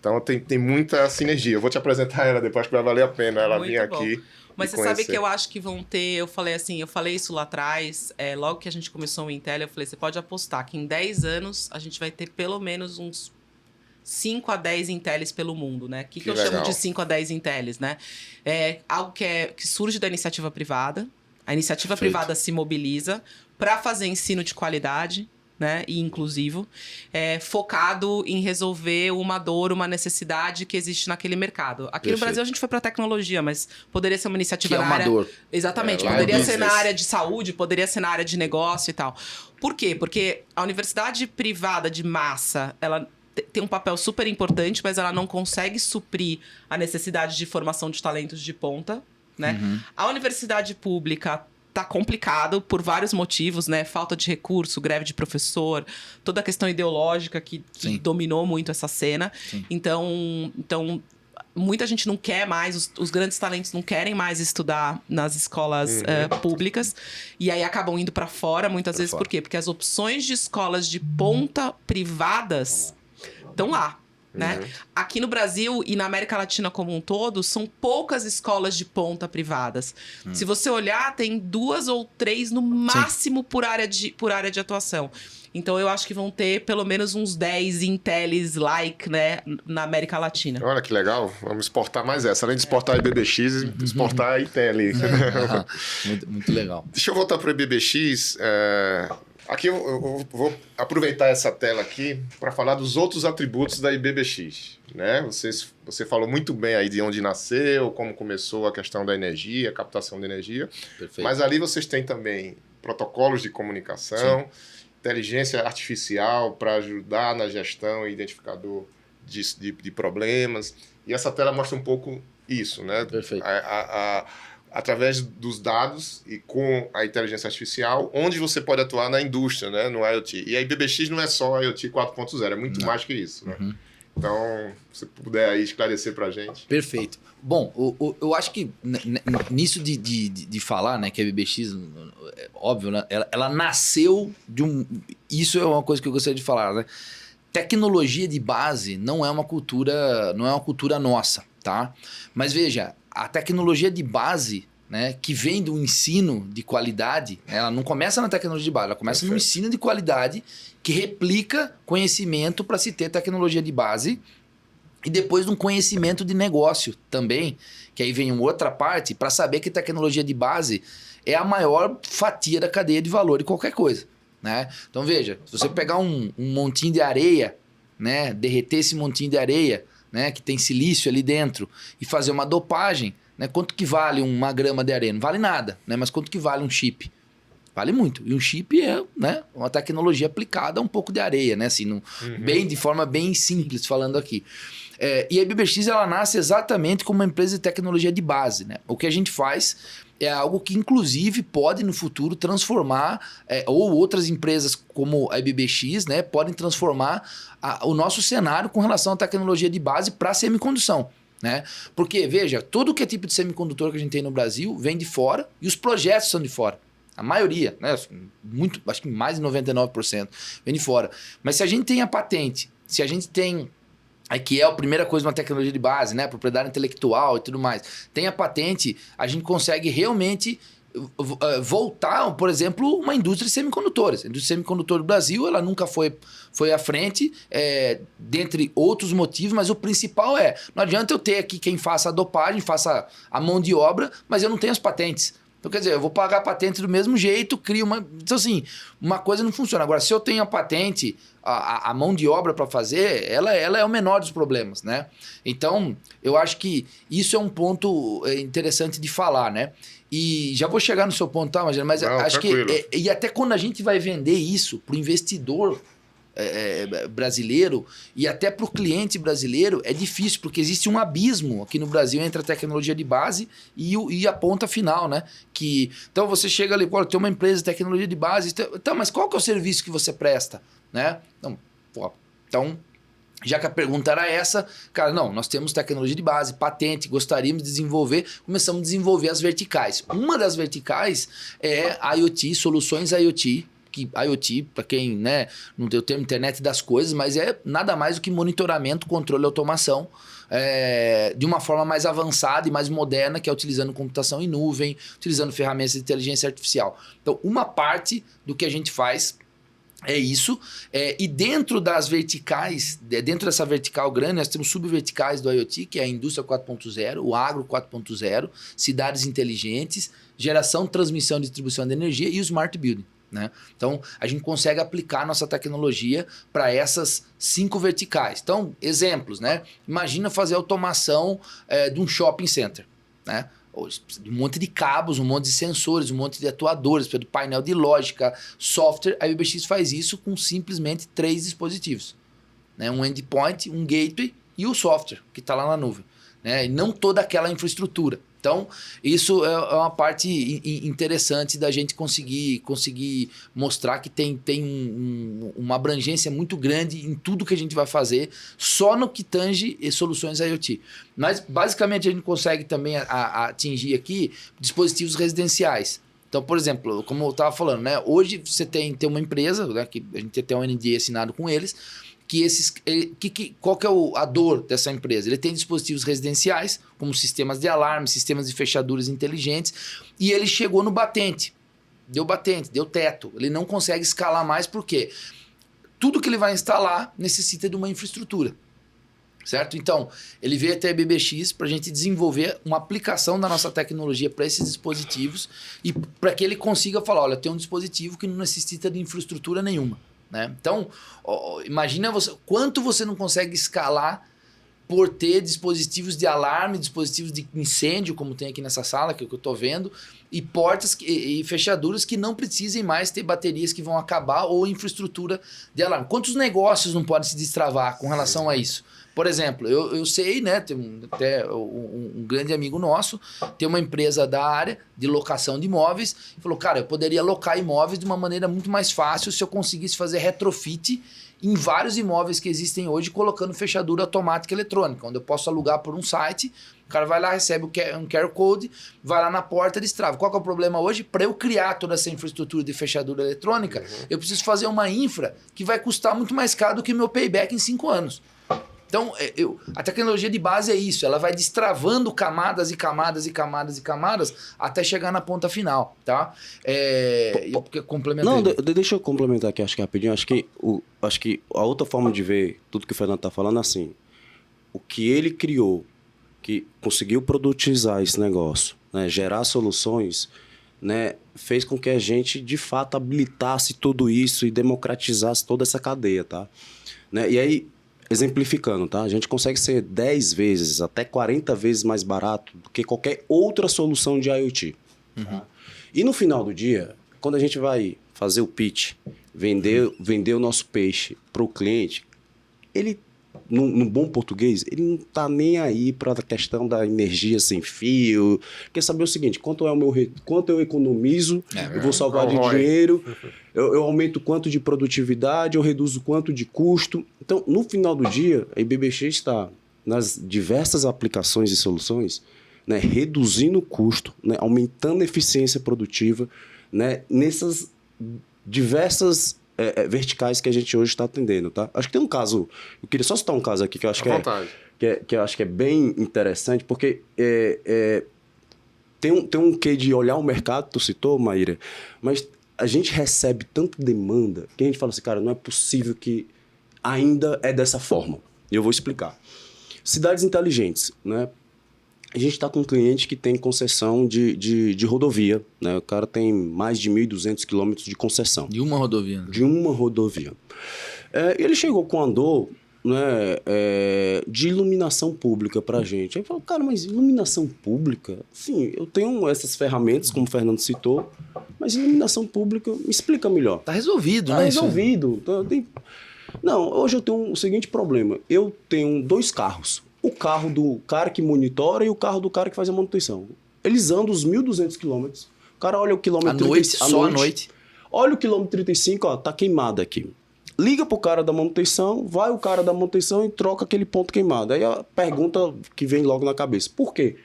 Então tem muita sinergia. Eu vou te apresentar ela depois, que vai valer a pena ela vir aqui. Mas você sabe que eu acho que vão ter... Eu falei isso lá atrás, logo que a gente começou o Intel, eu falei, você pode apostar que em 10 anos a gente vai ter pelo menos uns 5 a 10 Intels pelo mundo, né? O que eu chamo de 5 a 10 Intels, né? É algo que surge da iniciativa privada. A iniciativa privada se mobiliza para fazer ensino de qualidade, né, e inclusivo, focado em resolver uma dor, uma necessidade que existe naquele mercado. Aqui no Brasil a gente foi para tecnologia, mas poderia ser uma iniciativa na área... dor. Exatamente, poderia ser na área de saúde, poderia ser na área de negócio e tal. Por quê? Porque a universidade privada de massa, ela tem um papel super importante, mas ela não consegue suprir a necessidade de formação de talentos de ponta. né? A universidade pública tá complicado por vários motivos, né? Falta de recurso, greve de professor, toda a questão ideológica que dominou muito essa cena. Sim. Então, muita gente não quer mais, os grandes talentos não querem mais estudar nas escolas públicas. E aí acabam indo para fora, muitas vezes. Por quê? Porque as opções de escolas de ponta privadas estão lá. Né? Aqui no Brasil e na América Latina como um todo, são poucas escolas de ponta privadas. Se você olhar, tem 2 ou 3 no máximo por área de atuação. Então, eu acho que vão ter pelo menos uns 10 Intelis-like, né, na América Latina. Olha que legal. Vamos exportar mais essa. Além de exportar a IBBX, exportar a Intel. Muito legal. Deixa eu voltar para o IBBX. Aqui eu vou aproveitar essa tela aqui para falar dos outros atributos da IBBX. Né? Você falou muito bem aí de onde nasceu, como começou a questão da energia, a captação de energia. Perfeito. Mas ali vocês têm também protocolos de comunicação, inteligência artificial para ajudar na gestão e identificador de problemas. E essa tela mostra um pouco isso, né? Perfeito. Através dos dados e com a inteligência artificial, onde você pode atuar na indústria, né? No IoT. E a IBBX não é só a IoT 4.0, é muito mais que isso, né? Então, se puder aí esclarecer para a gente. Perfeito. Bom, eu acho que nisso de falar, né, que a IBBX, óbvio, né, ela nasceu de um... Isso é uma coisa que eu gostaria de falar, né? Tecnologia de base não é uma cultura nossa, tá? Mas veja, a tecnologia de base, né, que vem do ensino de qualidade, ela não começa na tecnologia de base, ela começa no ensino de qualidade que replica conhecimento para se ter tecnologia de base e depois um conhecimento de negócio também, que aí vem uma outra parte para saber que tecnologia de base é a maior fatia da cadeia de valor de qualquer coisa, né? Então veja, se você pegar um montinho de areia, né, derreter esse montinho de areia, né, que tem silício ali dentro, e fazer uma dopagem, né, quanto que vale uma grama de areia? Não vale nada, né, mas quanto que vale um chip? Vale muito. E um chip é, né, uma tecnologia aplicada a um pouco de areia, né, assim, de forma bem simples falando aqui. E a IBBX ela nasce exatamente como uma empresa de tecnologia de base, né? O que a gente faz é algo que, inclusive, pode no futuro transformar, ou outras empresas como a IBBX, né, podem transformar o nosso cenário com relação à tecnologia de base para semicondução. Né? Porque, veja, todo que é tipo de semicondutor que a gente tem no Brasil vem de fora e os projetos são de fora. A maioria, né, acho que mais de 99% vem de fora. Mas se a gente tem a patente, se a gente tem... que é a primeira coisa de uma tecnologia de base, né? Propriedade intelectual e tudo mais. Tem a patente, a gente consegue realmente voltar, por exemplo, uma indústria de semicondutores. A indústria de semicondutor do Brasil, ela nunca foi à frente, dentre outros motivos, mas o principal não adianta eu ter aqui quem faça a dopagem, faça a mão de obra, mas eu não tenho as patentes. Então, quer dizer, eu vou pagar a patente do mesmo jeito, crio uma... Então, assim, uma coisa não funciona. Agora, se eu tenho a patente, a mão de obra para fazer, ela é o menor dos problemas, né? Então, eu acho que isso é um ponto interessante de falar, né? E já vou chegar no seu ponto, tá, Magela? Mas não, acho tranquilo. que... E até quando a gente vai vender isso para o investidor brasileiro e até para o cliente brasileiro é difícil, porque existe um abismo aqui no Brasil entre a tecnologia de base e a ponta final, né? Então você chega ali, pô, tem uma empresa de tecnologia de base, então, mas qual que é o serviço que você presta? Né? Então, já que a pergunta era essa, cara, não, nós temos tecnologia de base, patente, gostaríamos de desenvolver, começamos a desenvolver as verticais. Uma das verticais é IoT, soluções IoT, que IoT, para quem, né, não tem o termo internet das coisas, mas é nada mais do que monitoramento, controle e automação de uma forma mais avançada e mais moderna, que é utilizando computação em nuvem, utilizando ferramentas de inteligência artificial. Então, uma parte do que a gente faz é isso, e dentro das verticais, dentro dessa vertical grande, nós temos subverticais do IoT, que é a indústria 4.0, o agro 4.0, cidades inteligentes, geração, transmissão e distribuição de energia e o smart building. Né? Então, a gente consegue aplicar nossa tecnologia para essas 5 verticais. Então, exemplos, né? Imagina fazer automação de um shopping center, né? Um monte de cabos, um monte de sensores, um monte de atuadores, do painel de lógica, software. A IBBX faz isso com simplesmente 3 dispositivos, né? Um endpoint, um gateway e o software que está lá na nuvem, né? E não toda aquela infraestrutura, Então, isso é uma parte interessante da gente conseguir mostrar que tem uma abrangência muito grande em tudo que a gente vai fazer, só no que tange soluções IoT. Mas, basicamente, a gente consegue também atingir aqui dispositivos residenciais. Então, por exemplo, como eu estava falando, né? Hoje você tem uma empresa, né, que a gente tem um NDA assinado com eles, qual que é a dor dessa empresa? Ele tem dispositivos residenciais, como sistemas de alarme, sistemas de fechaduras inteligentes, e ele chegou no batente, deu teto. Ele não consegue escalar mais, porque tudo que ele vai instalar necessita de uma infraestrutura. Certo? Então, ele veio até a BBX para a gente desenvolver uma aplicação da nossa tecnologia para esses dispositivos e para que ele consiga falar, olha, tem um dispositivo que não necessita de infraestrutura nenhuma. Né? Então, imagina quanto você não consegue escalar por ter dispositivos de alarme, dispositivos de incêndio, como tem aqui nessa sala, que eu estou vendo, e portas e fechaduras que não precisem mais ter baterias que vão acabar ou infraestrutura de alarme. Quantos negócios não podem se destravar com relação a isso? Por exemplo, eu sei, né, tem até um grande amigo nosso, tem uma empresa da área de locação de imóveis, e falou, cara, eu poderia locar imóveis de uma maneira muito mais fácil se eu conseguisse fazer retrofit em vários imóveis que existem hoje, colocando fechadura automática eletrônica, onde eu posso alugar por um site, o cara vai lá, recebe um QR Code, vai lá na porta e destrava. Qual que é o problema hoje? Para eu criar toda essa infraestrutura de fechadura eletrônica, eu preciso fazer uma infra que vai custar muito mais caro do que o meu payback em 5 anos. Então, a tecnologia de base é isso, ela vai destravando camadas e camadas e camadas e camadas até chegar na ponta final, tá? Não, deixa eu complementar aqui, acho que rapidinho. Acho que a outra forma de ver tudo que o Fernando tá falando é assim, o que ele criou, que conseguiu produtizar esse negócio, né, gerar soluções, né, fez com que a gente, de fato, habilitasse tudo isso e democratizasse toda essa cadeia, tá? Né? E aí, exemplificando, tá? A gente consegue ser 10 vezes, até 40 vezes mais barato do que qualquer outra solução de IoT. Tá? E no final do dia, quando a gente vai fazer o pitch, vender o nosso peixe para o cliente, ele, no bom português, ele não tá nem aí para a questão da energia sem fio. Quer saber o seguinte, quanto eu economizo, eu vou salvar de dinheiro, eu aumento quanto de produtividade, eu reduzo quanto de custo. Então, no final do dia, a IBBX está nas diversas aplicações e soluções, né, reduzindo o custo, né, aumentando a eficiência produtiva, né, nessas diversas verticais que a gente hoje está atendendo, tá? Acho que tem um caso, eu queria só citar um caso aqui que eu acho que eu acho que é bem interessante, porque tem um quê de olhar o mercado, tu citou, Maíra, mas a gente recebe tanta demanda que a gente fala assim, cara, não é possível que ainda é dessa forma. E eu vou explicar. Cidades inteligentes, né? A gente está com um cliente que tem concessão de rodovia, né? O cara tem mais de 1.200 quilômetros de concessão. De uma rodovia. Né? De uma rodovia. Ele chegou com a dor, né, de iluminação pública para a gente. Aí falou, cara, mas iluminação pública? Sim, eu tenho essas ferramentas, como o Fernando citou, mas iluminação pública, me explica melhor. Tá resolvido, né? Tá resolvido. Não, hoje eu tenho o seguinte problema. Eu tenho 2 carros. O carro do cara que monitora e o carro do cara que faz a manutenção. Eles andam os 1.200 quilômetros. O cara olha o quilômetro... À noite. Olha o quilômetro 35, ó, tá queimado aqui. Liga pro cara da manutenção, vai o cara da manutenção e troca aquele ponto queimado. Aí a pergunta que vem logo na cabeça, por quê?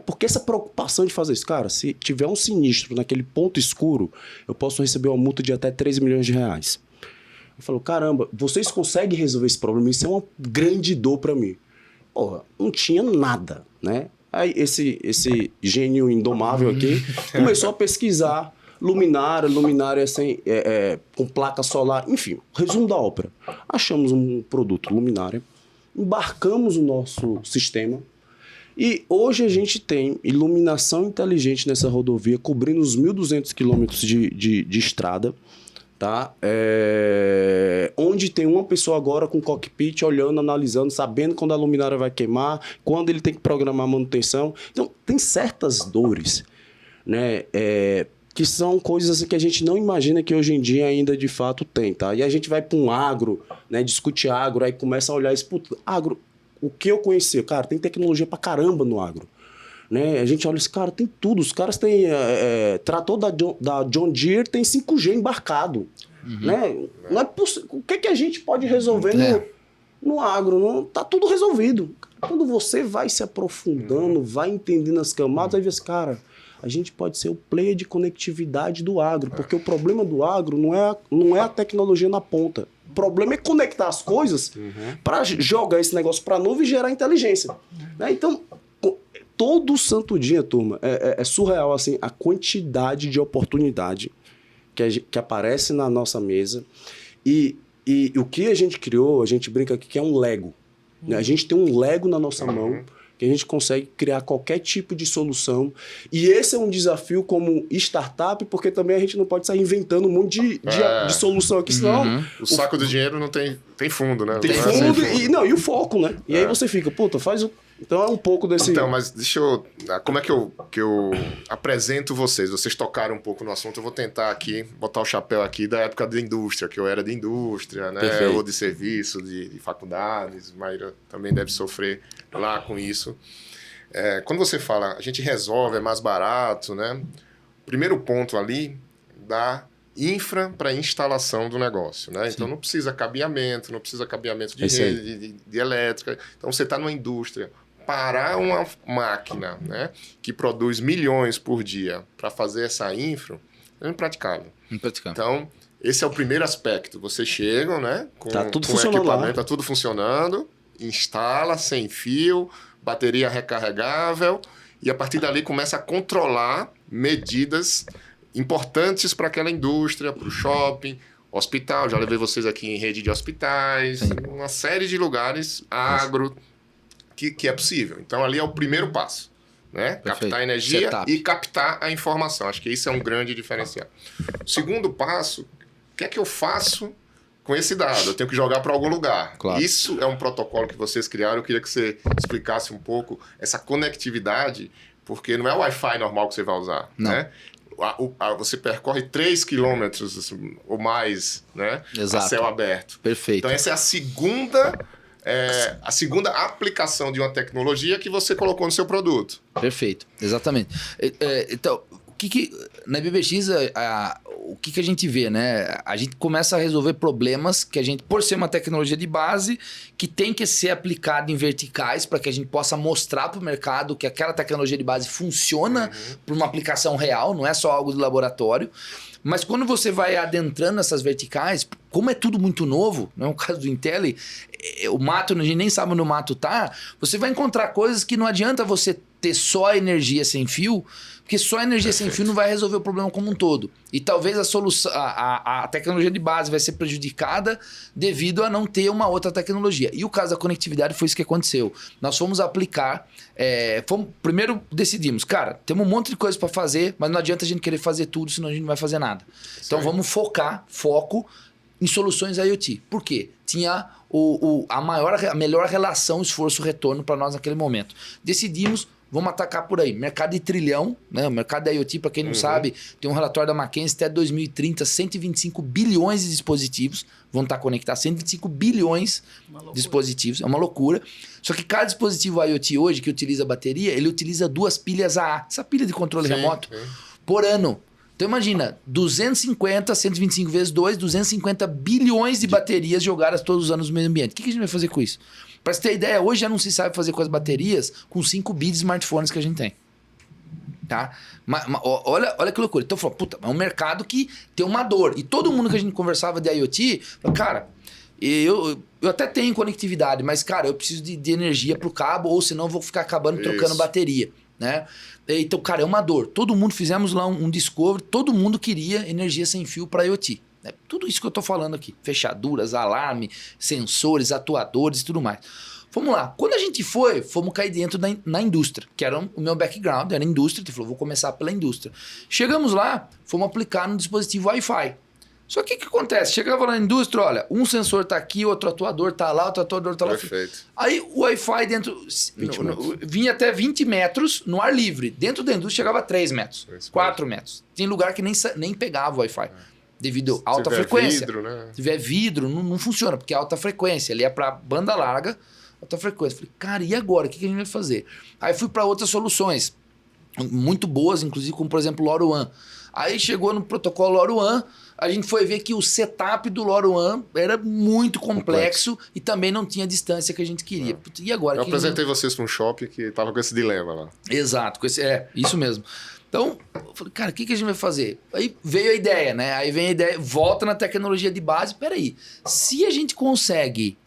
Porque essa preocupação de fazer isso, cara, se tiver um sinistro naquele ponto escuro, eu posso receber uma multa de até 3 milhões de reais. Eu falo, caramba, vocês conseguem resolver esse problema? Isso é uma grande dor para mim. Porra, não tinha nada, né? Aí esse gênio indomável aqui começou a pesquisar luminária sem, com placa solar, enfim, resumo da ópera. Achamos um produto luminária, embarcamos o nosso sistema e hoje a gente tem iluminação inteligente nessa rodovia, cobrindo os 1.200 quilômetros de estrada, tá? Onde tem uma pessoa agora com cockpit olhando, analisando, sabendo quando a luminária vai queimar, quando ele tem que programar a manutenção. Então, tem certas dores, né? Que são coisas que a gente não imagina que hoje em dia ainda de fato tem, tá? E a gente vai para um agro, né? Discute agro, aí começa a olhar isso, agro, o que eu conheci? Cara, tem tecnologia pra caramba no agro. Né? A gente olha esse cara, tem tudo. Os caras têm trator da John Deere, tem 5G embarcado. Né? Não é o que a gente pode resolver no agro? Não, tá tudo resolvido. Quando você vai se aprofundando, vai entendendo as camadas, aí vê assim, cara, a gente pode ser o player de conectividade do agro, porque o problema do agro não é a tecnologia na ponta. O problema é conectar as coisas para jogar esse negócio para a nuvem e gerar inteligência. Né? Então, todo santo dia, turma, é surreal assim, a quantidade de oportunidade que aparece na nossa mesa. E o que a gente criou, a gente brinca aqui que é um Lego. Né? A gente tem um Lego na nossa mão, que a gente consegue criar qualquer tipo de solução. E esse é um desafio como startup, porque também a gente não pode sair inventando um monte de solução aqui, senão... O saco do dinheiro não tem fundo, né? Tem fundo e o foco, né? E aí você fica, puta, faz o... Então é um pouco desse... Então, mas deixa eu... Como é que eu apresento vocês? Vocês tocaram um pouco no assunto, eu vou tentar aqui, botar o chapéu aqui da época da indústria, que eu era de indústria, né? Perfeito. Ou de serviço, de faculdades, Maíra também deve sofrer lá com isso. Quando você fala, a gente resolve, é mais barato, né? Primeiro ponto ali da infra para instalação do negócio, né? Então não precisa cabeamento, de rede, de elétrica. Então você está numa indústria, parar uma máquina, né, que produz milhões por dia para fazer essa infra é impraticável. Então esse é o primeiro aspecto. Vocês chegam, né, com equipamento, tá tudo funcionando, instala sem fio, bateria recarregável, e a partir dali começa a controlar medidas importantes para aquela indústria, para o shopping, hospital. Já levei vocês aqui em rede de hospitais, uma série de lugares, agro, que é possível. Então ali é o primeiro passo, né? Captar energia e captar a informação. Acho que isso é um grande diferencial. O segundo passo, o que é que eu faço com esse dado? Eu tenho que jogar para algum lugar. Claro. Isso é um protocolo que vocês criaram. Eu queria que você explicasse um pouco essa conectividade, porque não é o Wi-Fi normal que você vai usar, né? Você percorre 3 quilômetros ou mais, né? Exato. A céu aberto. Perfeito. Então essa é a segunda aplicação de uma tecnologia que você colocou no seu produto. Perfeito, exatamente. Então, na BBX, o que a gente vê, né? A gente começa a resolver problemas que a gente, por ser uma tecnologia de base, que tem que ser aplicada em verticais para que a gente possa mostrar para o mercado que aquela tecnologia de base funciona para uma aplicação real, não é só algo de laboratório. Mas quando você vai adentrando essas verticais, como é tudo muito novo, não é o caso do Intel, o mato, a gente nem sabe onde o mato tá, você vai encontrar coisas que não adianta você ter só energia sem fio, porque só energia sem fio não vai resolver o problema como um todo. E talvez a solução, a tecnologia de base vai ser prejudicada devido a não ter uma outra tecnologia. E o caso da conectividade foi isso que aconteceu. Nós fomos aplicar, primeiro decidimos, cara, temos um monte de coisa para fazer, mas não adianta a gente querer fazer tudo, senão a gente não vai fazer nada. Então vamos foco em soluções IoT. Por quê? Tinha a melhor relação esforço-retorno para nós naquele momento. Decidimos, vamos atacar por aí. Mercado de trilhão, né? O mercado da IoT, para quem não sabe, tem um relatório da McKinsey, até 2030, 125 bilhões de dispositivos vão estar conectados. 125 bilhões de dispositivos. É uma loucura. Só que cada dispositivo IoT hoje que utiliza bateria, ele utiliza 2 pilhas AA. Essa pilha de controle remoto por ano. Então imagina, 125 vezes 2, 250 bilhões de baterias jogadas todos os anos no meio ambiente. O que a gente vai fazer com isso? Para você ter ideia, hoje já não se sabe fazer com as baterias com 5 bi de smartphones que a gente tem. Tá? Mas olha que loucura. Então falou, puta, é um mercado que tem uma dor. E todo mundo que a gente conversava de IoT, falou, cara, eu até tenho conectividade, mas cara, eu preciso de energia pro cabo, ou senão eu vou ficar acabando trocando bateria. Né? Então, cara, é uma dor. Todo mundo, fizemos lá um discovery, todo mundo queria energia sem fio para IoT. Né? Tudo isso que eu tô falando aqui. Fechaduras, alarme, sensores, atuadores e tudo mais. Vamos lá. Quando a gente fomos cair dentro na indústria, que era o meu background, era indústria. Ele falou, vou começar pela indústria. Chegamos lá, fomos aplicar no dispositivo Wi-Fi. Só que o que acontece? Chegava lá na indústria, olha, um sensor tá aqui, outro atuador tá lá, outro atuador tá lá. Perfeito. Aí o Wi-Fi dentro vinha até 20 metros no ar livre. Dentro da indústria chegava a 3 metros, 4 metros. Tem lugar que nem pegava o Wi-Fi, devido a alta frequência. Vidro, né? Se tiver vidro, não funciona, porque é alta frequência. Ali é para banda larga, alta frequência. Falei, cara, e agora? O que a gente vai fazer? Aí fui para outras soluções. muito boas, inclusive como, por exemplo, o LoRaWAN. Aí chegou no protocolo LoRaWAN, a gente foi ver que o setup do LoRaWAN era muito complexo e também não tinha a distância que a gente queria. E agora? Eu apresentei vocês para um shopping que tava com esse dilema lá. Exato, isso mesmo. Então, eu falei, cara, o que a gente vai fazer? Aí veio a ideia, né? Aí vem a ideia, volta na tecnologia de base. Peraí, se a gente consegue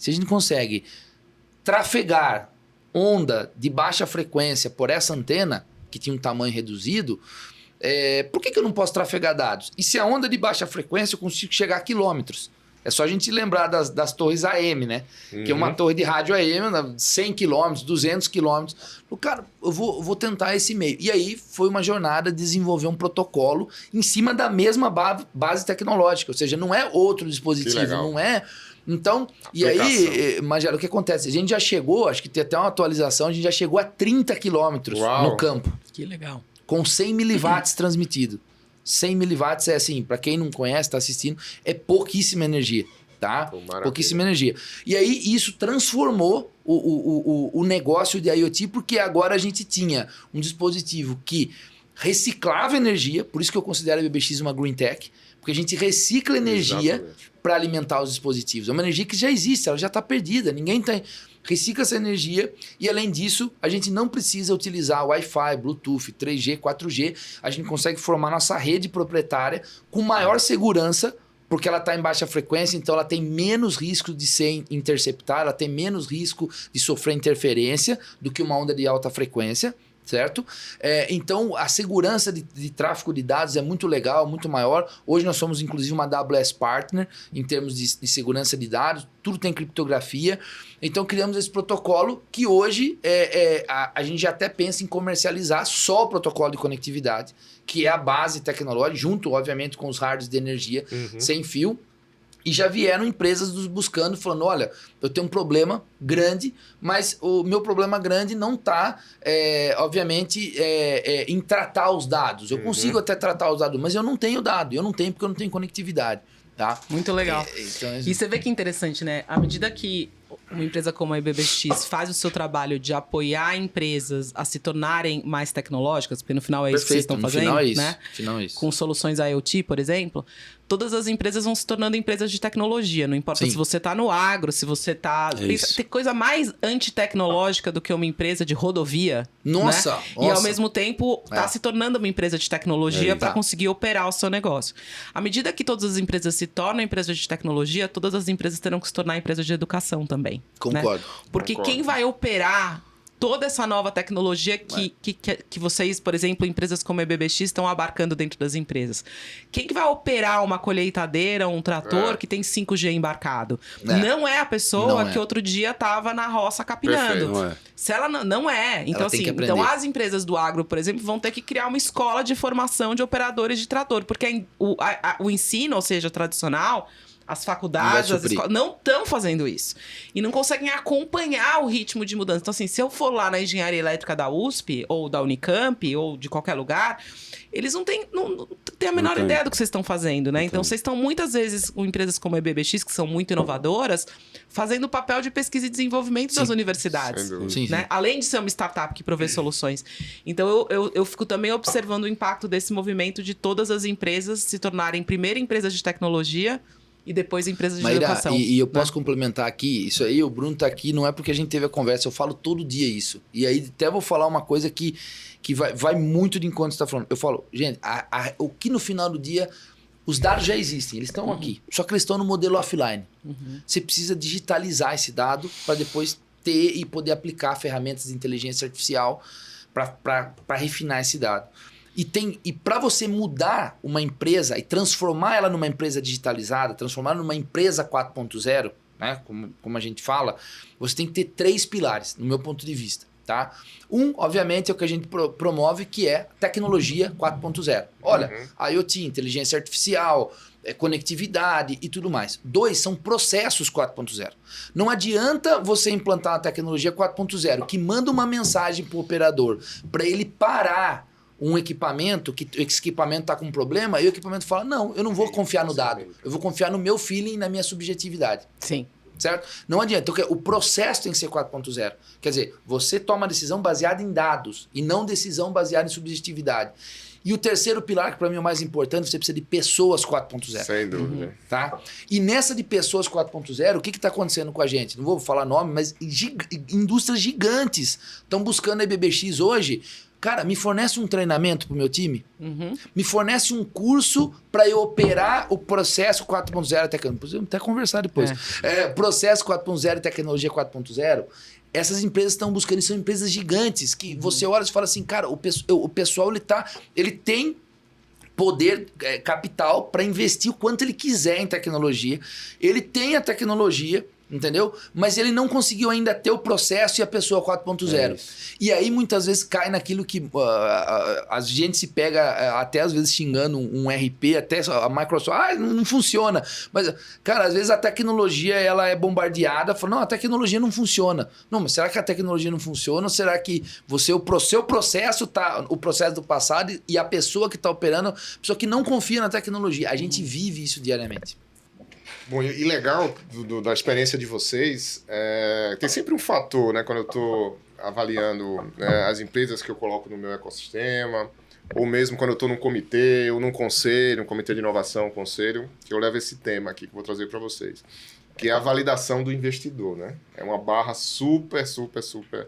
trafegar onda de baixa frequência por essa antena, que tinha um tamanho reduzido, por que eu não posso trafegar dados? E se a onda de baixa frequência eu consigo chegar a quilômetros? É só a gente lembrar das torres AM, né? Que é uma torre de rádio AM, 100 quilômetros, 200 quilômetros. Cara, eu vou tentar esse meio. E aí foi uma jornada de desenvolver um protocolo em cima da mesma base tecnológica. Ou seja, não é outro dispositivo, não é... Então, e aí, Magela, o que acontece? A gente já chegou, acho que tem até uma atualização, a gente já chegou a 30 quilômetros no campo. Que legal. Com 100 miliwatts transmitido. 100 miliwatts é assim, para quem não conhece, está assistindo, é pouquíssima energia, tá? Pouquíssima energia. E aí isso transformou o negócio de IoT, porque agora a gente tinha um dispositivo que reciclava energia, por isso que eu considero a BBX uma green tech, porque a gente recicla energia para alimentar os dispositivos. É uma energia que já existe, ela já está perdida, ninguém tem... Recicla essa energia e, além disso, a gente não precisa utilizar Wi-Fi, Bluetooth, 3G, 4G. A gente consegue formar nossa rede proprietária com maior segurança, porque ela está em baixa frequência, então ela tem menos risco de ser interceptada, ela tem menos risco de sofrer interferência do que uma onda de alta frequência. Certo? Então, a segurança de tráfego de dados é muito legal, muito maior. Hoje nós somos, inclusive, uma AWS Partner em termos de segurança de dados. Tudo tem criptografia. Então, criamos esse protocolo que hoje a gente já até pensa em comercializar só o protocolo de conectividade, que é a base tecnológica, junto, obviamente, com os hardwares de energia sem fio. E já vieram empresas nos buscando, falando, olha, eu tenho um problema grande, mas o meu problema grande não está, obviamente, em tratar os dados. Eu consigo até tratar os dados, mas eu não tenho dado. Eu não tenho porque eu não tenho conectividade. Tá? Muito legal. E você vê que interessante, né? À medida que uma empresa como a IBBX faz o seu trabalho de apoiar empresas a se tornarem mais tecnológicas, porque no final é isso que vocês estão fazendo, né? Final é isso. Com soluções IoT, por exemplo, todas as empresas vão se tornando empresas de tecnologia. Não importa se você está no agro, se você está... Tem coisa mais antitecnológica do que uma empresa de rodovia. Nossa! Né? E ao mesmo tempo está se tornando uma empresa de tecnologia para conseguir operar o seu negócio. À medida que todas as empresas se tornam empresas de tecnologia, todas as empresas terão que se tornar empresas de educação também. Concordo. Né? Porque quem vai operar toda essa nova tecnologia que vocês, por exemplo, empresas como a BBX estão abarcando dentro das empresas. Quem que vai operar uma colheitadeira, um trator que tem 5G embarcado? Não é a pessoa que outro dia estava na roça capinando. Se ela não é. Então, assim, então as empresas do agro, por exemplo, vão ter que criar uma escola de formação de operadores de trator. Porque o ensino, ou seja, tradicional... As faculdades, as escolas não estão fazendo isso. E não conseguem acompanhar o ritmo de mudança. Então, assim, se eu for lá na engenharia elétrica da USP, ou da Unicamp, ou de qualquer lugar, eles não têm a menor ideia do que vocês estão fazendo, né? Então, vocês estão muitas vezes com empresas como a BBX, que são muito inovadoras, fazendo o papel de pesquisa e desenvolvimento das universidades. Né? Além de ser uma startup que provê soluções. Então, eu fico também observando o impacto desse movimento de todas as empresas se tornarem primeiro empresas de tecnologia e depois empresas de educação. E eu posso complementar aqui, isso aí, o Bruno tá aqui, não é porque a gente teve a conversa, eu falo todo dia isso. E aí até vou falar uma coisa que vai muito de encontro que você tá falando. Eu falo, gente, o que no final do dia, os dados já existem, eles estão aqui, só que eles estão no modelo offline. Você precisa digitalizar esse dado para depois ter e poder aplicar ferramentas de inteligência artificial para refinar esse dado. E para você mudar uma empresa e transformar ela numa empresa digitalizada, transformar ela numa empresa 4.0, né, como a gente fala, você tem que ter 3 pilares, no meu ponto de vista. Tá? Obviamente, é o que a gente promove, que é tecnologia 4.0. Olha, IoT, inteligência artificial, conectividade e tudo mais. 2 são processos 4.0. Não adianta você implantar uma tecnologia 4.0 que manda uma mensagem para o operador para ele parar um equipamento, que esse equipamento está com um problema, e o equipamento fala, não, eu não vou confiar no dado, eu vou confiar no meu feeling e na minha subjetividade. Sim. certo? Não adianta. Então, o processo tem que ser 4.0. Quer dizer, você toma decisão baseada em dados e não decisão baseada em subjetividade. E o terceiro pilar, que para mim é o mais importante, você precisa de pessoas 4.0. Sem dúvida. Tá? E nessa de pessoas 4.0, o que está acontecendo com a gente? Não vou falar nome, mas indústrias gigantes estão buscando a IBBX hoje. Cara, me fornece um treinamento pro meu time? Me fornece um curso para eu operar o processo 4.0 tecnologia. Podemos até conversar depois. Processo 4.0 e tecnologia 4.0. Essas empresas estão buscando, e são empresas gigantes, que você olha e fala assim, cara, o pessoal ele tem poder, capital para investir o quanto ele quiser em tecnologia. Ele tem a tecnologia, entendeu? Mas ele não conseguiu ainda ter o processo e a pessoa 4.0. E aí muitas vezes cai naquilo que a gente se pega até às vezes xingando um RP, até a Microsoft, não funciona. Mas, cara, às vezes a tecnologia ela é bombardeada, fala, não, a tecnologia não funciona. Não, mas será que a tecnologia não funciona? Ou será que o seu processo tá, o processo do passado e a pessoa que está operando, a pessoa que não confia na tecnologia? A gente vive isso diariamente. Bom, e legal da experiência de vocês, tem sempre um fator, né, quando eu estou avaliando as empresas que eu coloco no meu ecossistema, ou mesmo quando eu estou num comitê, ou num conselho, um comitê de inovação, um conselho, que eu levo esse tema aqui que eu vou trazer para vocês, que é a validação do investidor, né? É uma barra super, super, super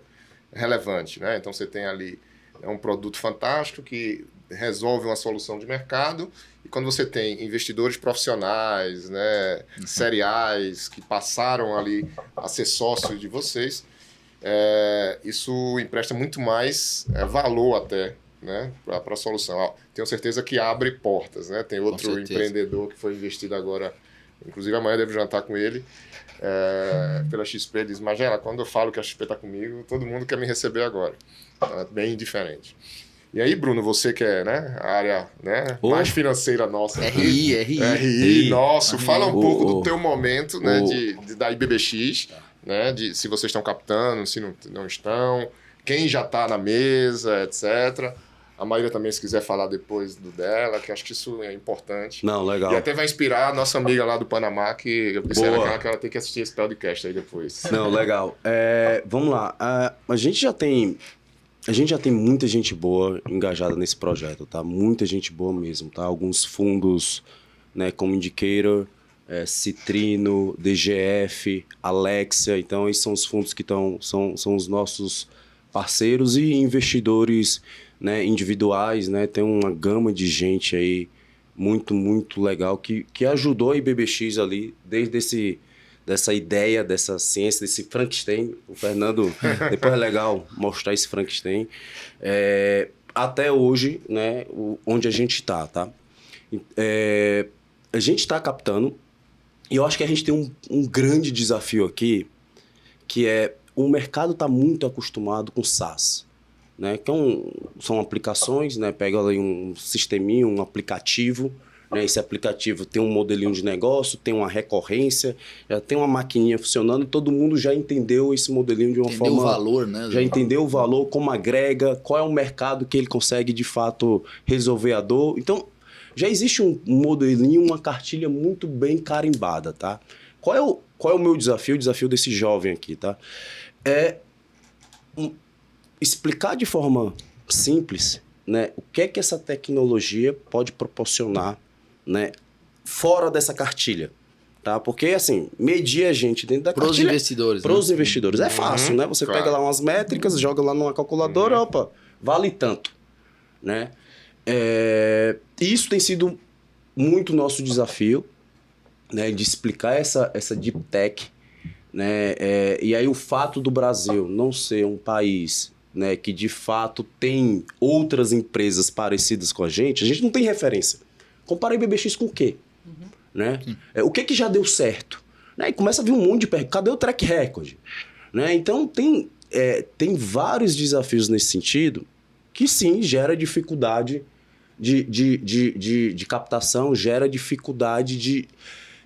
relevante, né? Então você tem ali um produto fantástico que resolve uma solução de mercado, e quando você tem investidores profissionais, né, seriais, que passaram ali a ser sócios de vocês, isso empresta muito mais valor até, né, para a solução. Tenho certeza que abre portas, né? Tem outro empreendedor que foi investido agora, inclusive amanhã eu devo jantar com ele, pela XP, ele diz, Magela, quando eu falo que a XP está comigo, todo mundo quer me receber agora. Então, é bem diferente. E aí, Bruno, você que é, né, a área, né, mais financeira nossa. RI, nosso. Fala um pouco do teu momento, né, da IBBX, né, de se vocês estão captando, se não estão, quem já está na mesa, etc. A Maíra também, se quiser falar depois do dela, que acho que isso é importante. Não, legal. E até vai inspirar a nossa amiga lá do Panamá, que eu disse ela que ela tem que assistir esse podcast aí depois. Não, legal. Vamos lá. A gente já tem muita gente boa engajada nesse projeto, tá? Muita gente boa mesmo, tá? Alguns fundos, né, como Indicator, Citrino, DGF, Alexia. Então, esses são os fundos que são os nossos parceiros e investidores, né, individuais, né? Tem uma gama de gente aí muito, muito legal que ajudou a IBBX ali, desde dessa ideia, dessa ciência, desse Frankenstein. O Fernando, depois é legal mostrar esse Frankenstein. Até hoje, né, onde a gente está, tá? A gente está captando, e eu acho que a gente tem um grande desafio aqui, que o mercado está muito acostumado com SaaS, né? Que são aplicações, né? Pega ali um sisteminho, um aplicativo, né? Esse aplicativo tem um modelinho de negócio, tem uma recorrência, já tem uma maquininha funcionando, e todo mundo já entendeu esse modelinho de uma forma... Entendeu o valor, né? Já entendeu o valor, como agrega, qual é o mercado que ele consegue, de fato, resolver a dor. Então, já existe um modelinho, uma cartilha muito bem carimbada, tá? Qual é o meu desafio, o desafio desse jovem aqui, tá? Explicar de forma simples, né, o que é que essa tecnologia pode proporcionar, né, fora dessa cartilha, tá? Porque, assim, medir a gente dentro da cartilha... Para os investidores. Para os investidores. É fácil, né? Você pega lá umas métricas, joga lá numa calculadora, opa, vale tanto, né? Isso tem sido muito nosso desafio, né, de explicar essa deep tech, né? E aí o fato do Brasil não ser um país, né, que de fato tem outras empresas parecidas com a gente não tem referência. Compara a IBBX com o quê? Né? O que já deu certo? Né? E começa a vir um monte de perguntas. Cadê o track record? Né? Então tem vários desafios nesse sentido que sim, gera dificuldade de captação, gera dificuldade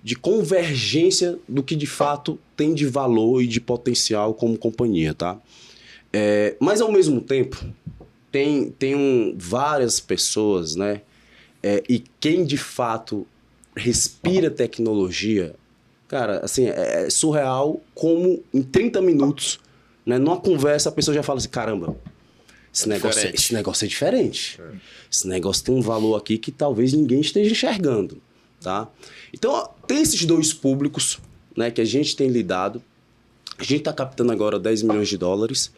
de convergência do que de fato tem de valor e de potencial como companhia, tá? Mas ao mesmo tempo tem várias pessoas, né? E quem de fato respira tecnologia Cara, assim, é surreal como em 30 minutos, né, numa conversa, a pessoa já fala assim, caramba, esse negócio é diferente. Esse negócio tem um valor aqui que talvez ninguém esteja enxergando, tá? Então, ó, tem esses dois públicos, né, que a gente tem lidado. A gente está captando agora 10 milhões de dólares,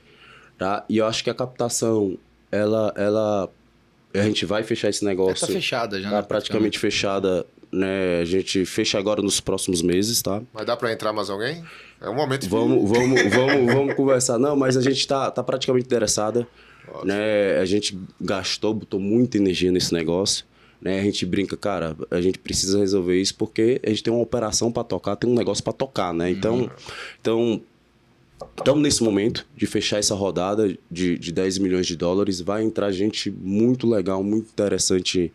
tá? E eu acho que a captação, a gente vai fechar esse negócio. Tá fechada já, tá né? praticamente fechada, né? A gente fecha agora nos próximos meses, tá? Mas dá para entrar mais alguém? É um momento de... Vamos conversar. Não, mas a gente tá praticamente interessada, né? A gente botou muita energia nesse negócio, né? A gente brinca, cara, a gente precisa resolver isso porque a gente tem uma operação para tocar, tem um negócio para tocar, né? Então, estamos nesse momento de fechar essa rodada de 10 milhões de dólares. Vai entrar gente muito legal, muito interessante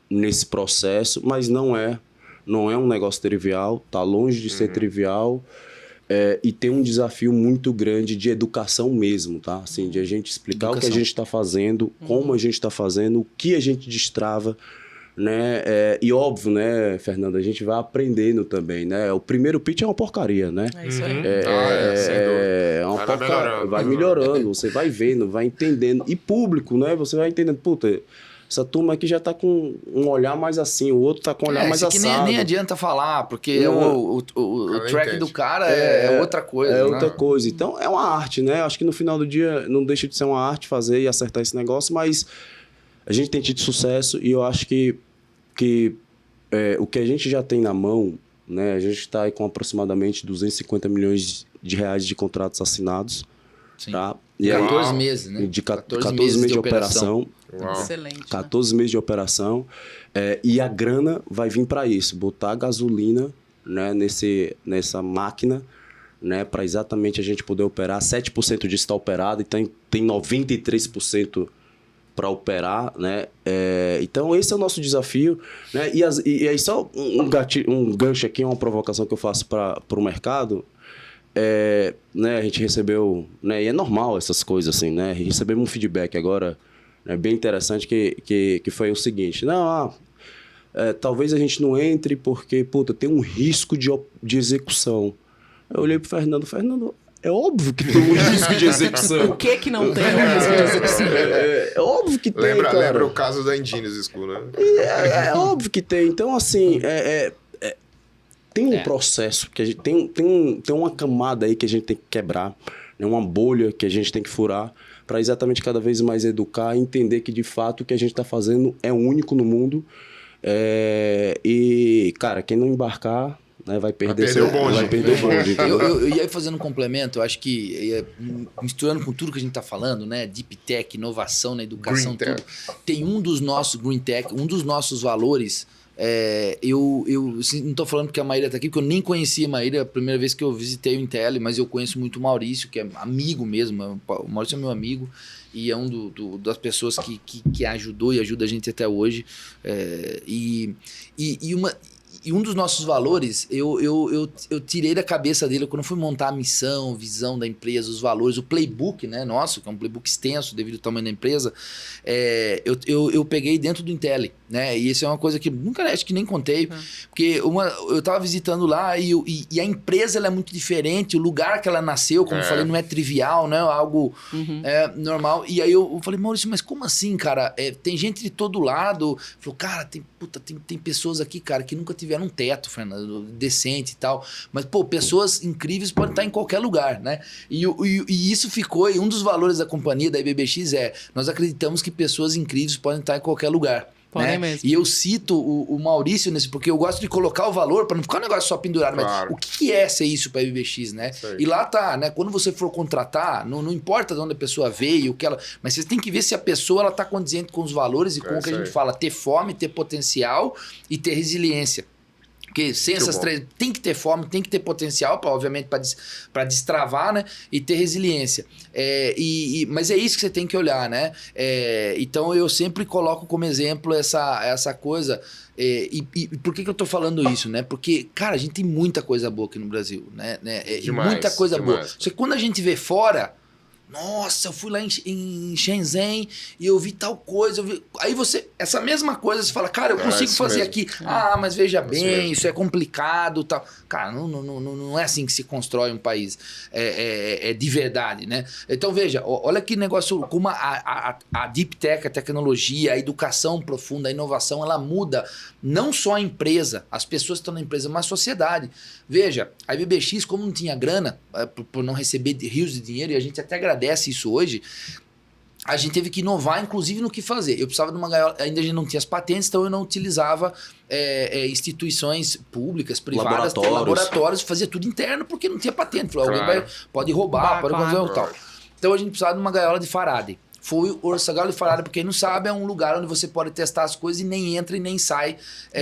nesse processo, mas não é um negócio trivial, tá longe de ser trivial. E tem um desafio muito grande de educação mesmo, tá? Assim, de a gente explicar o que a gente está fazendo, como a gente está fazendo, o que a gente destrava, né? E óbvio, né, Fernanda, a gente vai aprendendo também, né? O primeiro pitch é uma porcaria, né? É isso aí. É uma porcaria. Vai melhorando, você vai vendo, vai entendendo. E público, né? Você vai entendendo, puta, essa turma aqui já tá com um olhar mais assim, o outro tá com um olhar mais assado. assado. Nem adianta falar, porque o track do cara é outra coisa. É outra coisa. Então, é uma arte, né? Acho que no final do dia não deixa de ser uma arte fazer e acertar esse negócio, mas a gente tem tido sucesso e eu acho que o que a gente já tem na mão, né? A gente está aí com aproximadamente 250 milhões de reais de contratos assinados. Sim. Tá? E 14 meses, né? De 14 meses de operação. Excelente. 14 meses de operação. E a grana vai vir para isso. Botar gasolina, né, nessa máquina, né, para exatamente a gente poder operar. 7% disso está operado, então tem 93% para operar, né? Então esse é o nosso desafio, né? E aí só um gancho aqui, uma provocação que eu faço para o mercado. Né, a gente recebeu, né, e é normal essas coisas assim, né? Recebemos um feedback agora, né, bem interessante que foi o seguinte: não, talvez a gente não entre porque, puta, tem um risco de execução. Eu olhei pro Fernando, é óbvio que tem um risco de execução. O que não tem um risco de execução? É óbvio que tem, cara. Lembra o caso da Indigenous School, né? É óbvio que tem. Então, assim, tem um processo que a gente tem uma camada aí que a gente tem que quebrar, né? Uma bolha que a gente tem que furar para exatamente cada vez mais educar e entender que de fato o que a gente está fazendo é único no mundo. E, cara, quem não embarcar, né, vai perder o bonde. Vai perder o bonde. Eu ia fazendo um complemento, eu acho que misturando com tudo que a gente está falando, né? Deep Tech, inovação na educação, Green tudo. Tem um dos nossos Green Tech, um dos nossos valores. Eu não estou falando porque a Maíra está aqui, porque eu nem conhecia a Maíra, é a primeira vez que eu visitei o Intel, mas eu conheço muito o Maurício, que é amigo mesmo. O Maurício é meu amigo e é das pessoas que ajudou e ajuda a gente até hoje. E um dos nossos valores, eu tirei da cabeça dele quando eu fui montar a missão, visão da empresa, os valores, o playbook, né, nosso, que é um playbook extenso devido ao tamanho da empresa, eu peguei dentro do Intel, né, e isso é uma coisa que nunca, acho que nem contei, porque eu estava visitando lá e a empresa ela é muito diferente, o lugar que ela nasceu, como eu falei, não é trivial, não é algo normal, e aí eu falei, Maurício, mas como assim, cara? Tem gente de todo lado, falou, cara, tem pessoas aqui, cara, que nunca tiveram um teto, Fernando, decente e tal. Mas, pô, pessoas incríveis podem estar em qualquer lugar, né? E isso ficou, e um dos valores da companhia, da IBBX, nós acreditamos que pessoas incríveis podem estar em qualquer lugar. Podem né? mesmo. E eu cito o Maurício nesse, porque eu gosto de colocar o valor para não ficar um negócio só pendurado. Claro. Mas o que é ser isso para a IBBX, né? E lá tá, né? Quando você for contratar, não importa de onde a pessoa veio, o que ela. Mas você tem que ver se a pessoa ela tá condizente com os valores e com o que a gente fala: ter fome, ter potencial e ter resiliência. Porque sem essas três, tem que ter fome, tem que ter potencial, obviamente, para destravar, né? E ter resiliência. Mas é isso que você tem que olhar, né? Então eu sempre coloco como exemplo essa coisa. E por que eu tô falando isso, né? Porque, cara, a gente tem muita coisa boa aqui no Brasil, né? Demais, muita coisa boa. Só que quando a gente vê fora, Nossa, eu fui lá em Shenzhen e eu vi tal coisa. Aí essa mesma coisa, você fala, cara, eu consigo fazer mesmo. Aqui. Ah, mas veja bem, isso é complicado, tal. Cara, não é assim que se constrói um país. É de verdade, né? Então, veja, olha que negócio, como a Deep Tech, a tecnologia, a educação profunda, a inovação, ela muda não só a empresa, as pessoas que estão na empresa, mas a sociedade. Veja, a IBBX, como não tinha grana, por não receber rios de dinheiro, e a gente até agradece isso hoje, a gente teve que inovar, inclusive, no que fazer. Eu precisava de uma gaiola, ainda a gente não tinha as patentes, então eu não utilizava instituições públicas, privadas, laboratórios, fazia tudo interno, porque não tinha patente. Falei, alguém pode roubar, pode fazer o tal. Então a gente precisava de uma gaiola de Faraday. Essa gaiola de Faraday, pra quem não sabe, é um lugar onde você pode testar as coisas e nem entra e nem sai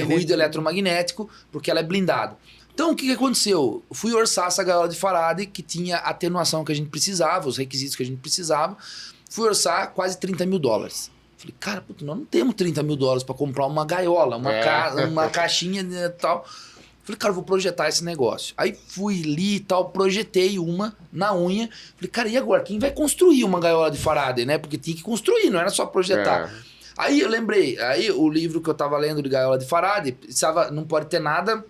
ruído eletromagnético, porque ela é blindada. Então, o que aconteceu? Eu fui orçar essa gaiola de Faraday, que tinha a atenuação que a gente precisava, os requisitos que a gente precisava. Fui orçar quase $30 mil. Falei, cara, puto, nós não temos $30 mil para comprar uma gaiola, uma caixinha e tal. Falei, cara, eu vou projetar esse negócio. Aí fui ali e tal, projetei uma na unha. Falei, cara, e agora? Quem vai construir uma gaiola de Faraday, né? Porque tinha que construir, não era só projetar. Aí eu lembrei, aí o livro que eu tava lendo de gaiola de Faraday, não pode ter nada...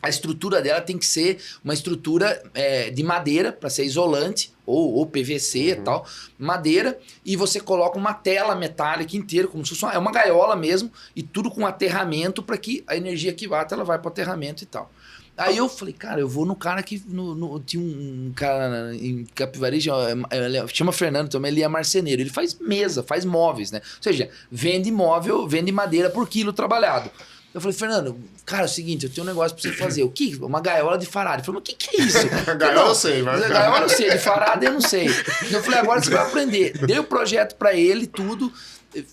A estrutura dela tem que ser uma estrutura de madeira, para ser isolante, ou PVC e tal, madeira, e você coloca uma tela metálica inteira, como se fosse uma gaiola mesmo, e tudo com aterramento para que a energia que bata, ela vai para o aterramento e tal. Aí eu falei, cara, eu vou no cara que... tinha um cara em Capivari, chama Fernando também, ele é marceneiro, ele faz mesa, faz móveis, né? Ou seja, vende móvel, vende madeira por quilo trabalhado. Eu falei, Fernando, cara, é o seguinte, eu tenho um negócio pra você fazer. O que? Uma gaiola de Faraday. Eu falei, mas o que é isso? Gaiola eu sei, mas... Gaiola eu sei, de Faraday eu não sei. Eu falei, agora você vai aprender. Dei o projeto pra ele, tudo.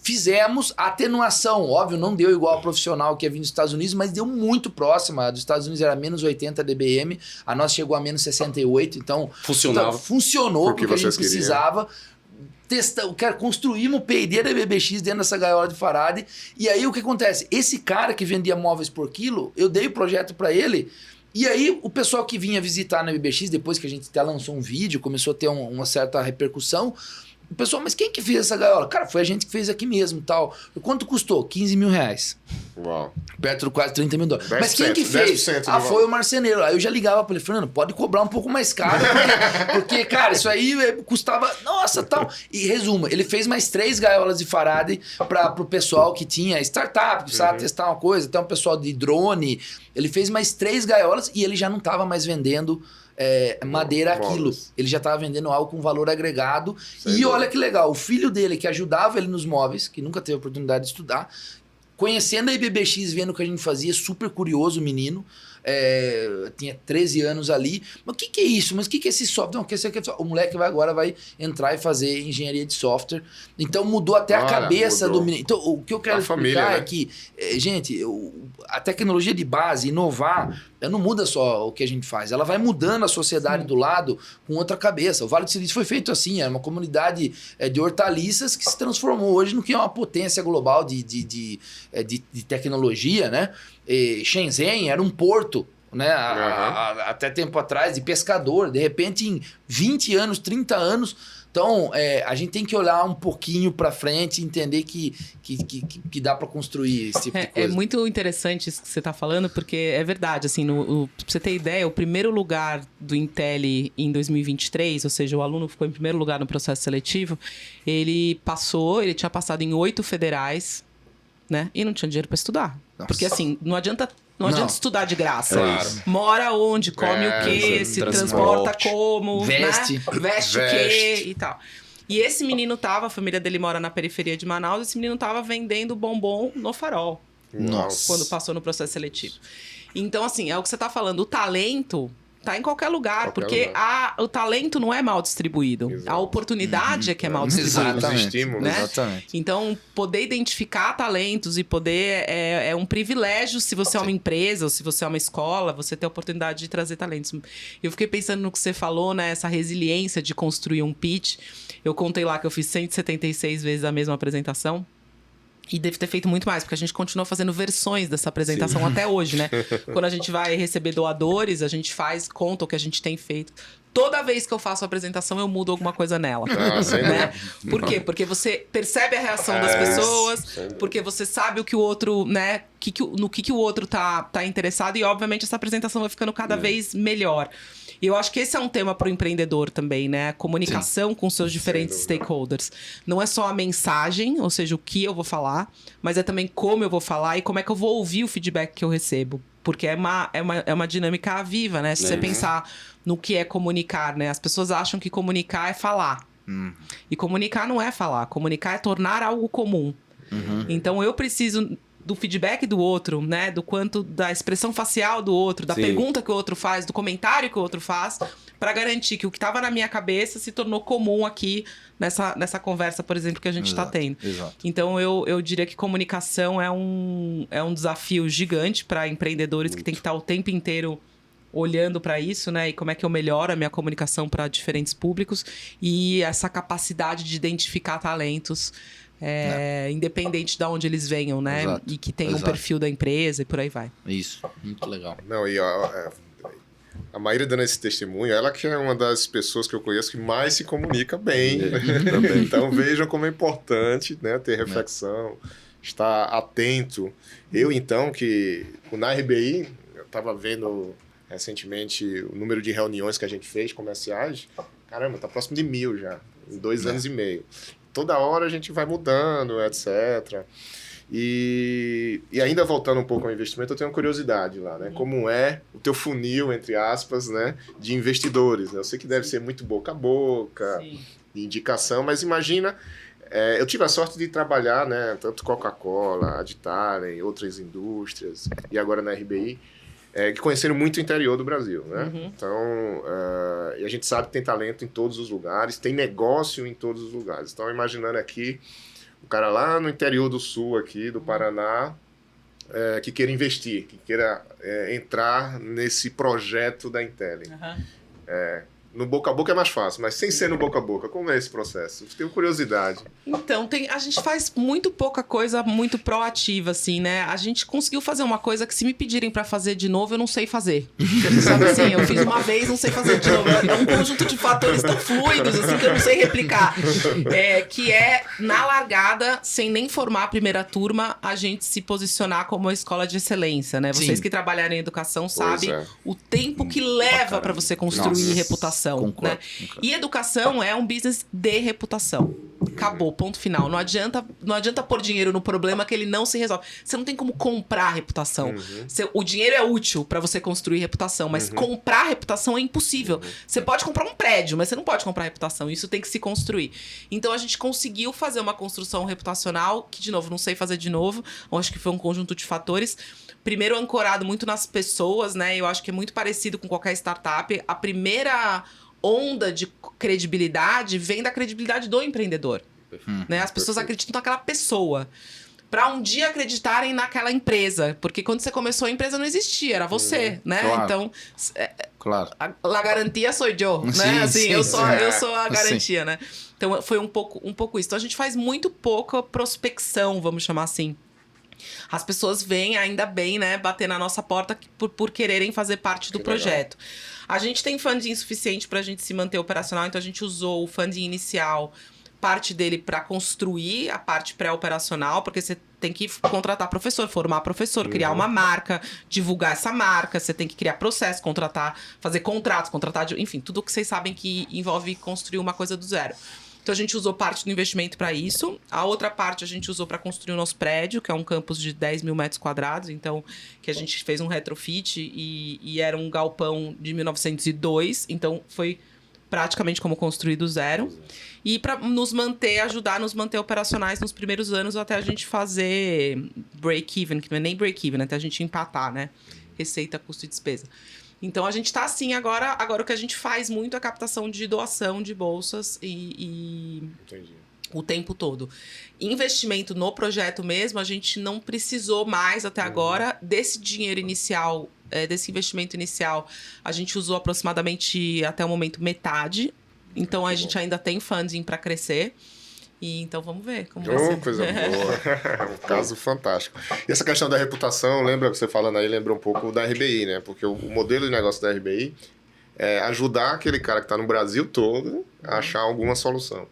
Fizemos a atenuação. Óbvio, não deu igual ao profissional que ia vir dos Estados Unidos, mas deu muito próxima. A dos Estados Unidos era menos 80 dBm, a nossa chegou a menos 68, então... Funcionou porque a gente precisava. Construímos o P&D da IBBX dentro dessa gaiola de Faraday. E aí o que acontece? Esse cara que vendia móveis por quilo, eu dei o projeto para ele. E aí o pessoal que vinha visitar na IBBX, depois que a gente até lançou um vídeo, começou a ter uma certa repercussão. O pessoal, mas quem que fez essa gaiola? Cara, foi a gente que fez aqui mesmo e tal. Quanto custou? $15 mil. Uau. Perto de quase $30 mil. Mas quem que fez? Foi o marceneiro. Aí eu já ligava pra ele, Fernando, pode cobrar um pouco mais caro, porque cara, isso aí custava, nossa, tal. E resumo, ele fez mais 3 gaiolas de Faraday pro pessoal que tinha startup, que precisava testar uma coisa, até um pessoal de drone. Ele fez mais 3 gaiolas e ele já não tava mais vendendo madeira a quilo. Ele já estava vendendo algo com valor agregado. E olha que legal, o filho dele que ajudava ele nos móveis, que nunca teve oportunidade de estudar, conhecendo a IBBX, vendo o que a gente fazia, super curioso o menino, tinha 13 anos ali. Mas o que é isso? Mas o que é esse software? Não, o moleque agora vai entrar e fazer engenharia de software. Então mudou até a cabeça do menino. Então o que eu quero explicar é que, gente, a tecnologia de base, inovar, não muda só o que a gente faz. Ela vai mudando a sociedade do lado com outra cabeça. O Vale do Silício foi feito assim, era uma comunidade de hortaliças que se transformou hoje no que é uma potência global de tecnologia, né? Shenzhen era um porto, né? Até tempo atrás, de pescador. De repente, em 20 anos, 30 anos... Então, a gente tem que olhar um pouquinho para frente e entender que dá para construir esse tipo de coisa. É muito interessante isso que você está falando, porque é verdade. Assim, pra você ter ideia, o primeiro lugar do Intel em 2023, ou seja, o aluno ficou em primeiro lugar no processo seletivo, ele tinha passado em 8 federais, né? E não tinha dinheiro para estudar. Nossa. Porque assim, não adianta estudar de graça. Claro. Mora onde, come o quê, se transporta como, veste, né? Veste o quê e tal. E esse menino a família dele mora na periferia de Manaus, esse menino tava vendendo bombom no Farol. Nossa. Quando passou no processo seletivo. Então, assim, é o que você tá falando, o talento tá em qualquer lugar, porque o talento não é mal distribuído. Exato. A oportunidade é que é mal distribuída. Exatamente. Né? Exatamente. Então, poder identificar talentos e poder... É um privilégio se você é uma empresa ou se você é uma escola, você ter a oportunidade de trazer talentos. Eu fiquei pensando no que você falou, né? Essa resiliência de construir um pitch. Eu contei lá que eu fiz 176 vezes a mesma apresentação. E deve ter feito muito mais, porque a gente continua fazendo versões dessa apresentação até hoje, né? Quando a gente vai receber doadores, a gente conta o que a gente tem feito. Toda vez que eu faço a apresentação, eu mudo alguma coisa nela. Né? Por quê? Porque você percebe a reação das pessoas, porque você sabe o que o outro, né? No que o outro tá interessado, e obviamente essa apresentação vai ficando cada vez melhor. E eu acho que esse é um tema para o empreendedor também, né? A comunicação com seus diferentes stakeholders. Não é só a mensagem, ou seja, o que eu vou falar, mas é também como eu vou falar e como é que eu vou ouvir o feedback que eu recebo. Porque é uma dinâmica viva, né? Se você pensar no que é comunicar, né? As pessoas acham que comunicar é falar. E comunicar não é falar. Comunicar é tornar algo comum. Então, eu preciso do feedback do outro, né? Do quanto da expressão facial do outro, da pergunta que o outro faz, do comentário que o outro faz, para garantir que o que estava na minha cabeça se tornou comum aqui nessa conversa, por exemplo, que a gente está tendo. Exato. Então, eu diria que comunicação é um desafio gigante para empreendedores que tem que estar o tempo inteiro olhando para isso, né? E como é que eu melhoro a minha comunicação para diferentes públicos e essa capacidade de identificar talentos, independente de onde eles venham, né? Exato. E que tem um perfil da empresa e por aí vai. Isso, muito legal. Não, e a Maíra dando esse testemunho, ela que é uma das pessoas que eu conheço que mais se comunica bem. Então vejam como é importante, né, ter reflexão, estar atento. Eu, então, que na RBI, eu estava vendo recentemente o número de reuniões que a gente fez comerciais. Caramba, tá próximo de 1000 já, em 2 anos e meio. Toda hora a gente vai mudando, etc. E ainda voltando um pouco ao investimento, eu tenho uma curiosidade lá, né? Como é o teu funil, entre aspas, né? De investidores, né? Eu sei que deve ser muito boca a boca, de indicação, mas imagina... eu tive a sorte de trabalhar, né? Tanto Coca-Cola, Aditalen, outras indústrias, e agora na RBI, que conheceram muito o interior do Brasil, né? Então, e a gente sabe que tem talento em todos os lugares, tem negócio em todos os lugares. Então, imaginando aqui, o cara lá no interior do sul aqui, do Paraná, que queira investir, que queira entrar nesse projeto da Intelli. No boca a boca é mais fácil, mas sem ser no boca a boca, como é esse processo? Eu tenho curiosidade. Então, a gente faz muito pouca coisa muito proativa, assim, né? A gente conseguiu fazer uma coisa que se me pedirem pra fazer de novo, eu não sei fazer. Você sabe assim, eu fiz uma vez, não sei fazer de novo. É um conjunto de fatores tão fluidos, assim, que eu não sei replicar. Que é, na largada, sem nem formar a primeira turma, a gente se posicionar como uma escola de excelência, né? Vocês que trabalharam em educação sabem o tempo que leva pra você construir reputação. Concordo, né? E educação é um business de reputação. Acabou, ponto final. Não adianta pôr dinheiro no problema que ele não se resolve. Você não tem como comprar reputação. O dinheiro é útil para você construir reputação, mas comprar reputação é impossível. Você pode comprar um prédio, mas você não pode comprar reputação. Isso tem que se construir. Então a gente conseguiu fazer uma construção reputacional que, de novo, não sei fazer de novo. Eu acho que foi um conjunto de fatores. Primeiro, ancorado muito nas pessoas, né? Eu acho que é muito parecido com qualquer startup. A primeira onda de credibilidade vem da credibilidade do empreendedor. Né? As pessoas acreditam naquela pessoa. Para um dia acreditarem naquela empresa. Porque quando você começou, a empresa não existia, era você, né? Claro. Então, Claro. a garantia sou eu, né? Sim, assim, sim, eu sou a sim. garantia, né? Então, foi um pouco isso. Então, a gente faz muito pouca prospecção, vamos chamar assim. As pessoas vêm, ainda bem, né, bater na nossa porta por quererem fazer parte do projeto. A gente tem funding suficiente para a gente se manter operacional, então a gente usou o funding inicial, parte dele para construir a parte pré-operacional, porque você tem que contratar professor, formar professor, criar uma marca, divulgar essa marca, você tem que criar processo, contratar, fazer contratos, enfim, tudo o que vocês sabem que envolve construir uma coisa do zero. Então, a gente usou parte do investimento para isso. A outra parte a gente usou para construir o nosso prédio, que é um campus de 10 mil metros quadrados. Então, que a gente fez um retrofit e era um galpão de 1902. Então, foi praticamente como construir do zero. E para ajudar a nos manter operacionais nos primeiros anos até a gente fazer break-even, que não é nem break-even, até a gente empatar, né? Receita, custo e despesa. Então, a gente está assim agora o que a gente faz muito é a captação de doação de bolsas e o tempo todo. Investimento no projeto mesmo, a gente não precisou mais até agora desse dinheiro inicial, desse investimento inicial. A gente usou aproximadamente até o momento metade. Então, a gente ainda tem funding para crescer. E então vamos ver como vai ser. Coisa boa. Um caso fantástico. E essa questão da reputação, lembra que você falando aí, lembra um pouco da RBI, né? Porque o modelo de negócio da RBI ajudar aquele cara que está no Brasil todo a achar alguma solução.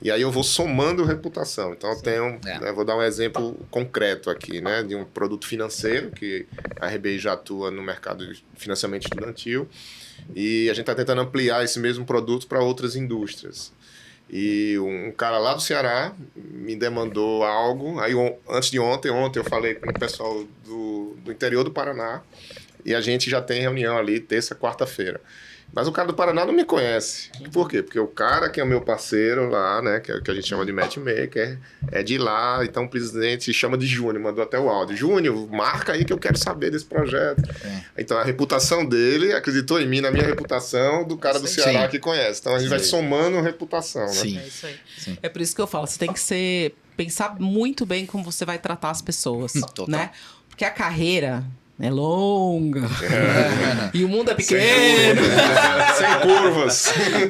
E aí eu vou somando reputação. Então eu tenho, vou dar um exemplo concreto aqui, né, de um produto financeiro que a RBI já atua no mercado de financiamento estudantil e a gente está tentando ampliar esse mesmo produto para outras indústrias. E um cara lá do Ceará me demandou algo, aí ontem eu falei com o pessoal do interior do Paraná e a gente já tem reunião ali terça, quarta-feira. Mas o cara do Paraná não me conhece. Por quê? Porque o cara que é o meu parceiro lá, né, que é o que a gente chama de matchmaker, é de lá, então o presidente chama de Júnior, mandou até o áudio. Júnior, marca aí que eu quero saber desse projeto. Então a reputação dele acreditou em mim, na minha reputação, do cara do Ceará que conhece. Então a gente vai somando reputação, né? Sim. É isso aí. Sim. É por isso que eu falo, você tem que pensar muito bem como você vai tratar as pessoas, né? Porque a carreira é longa. E o mundo é pequeno. Sem curvas.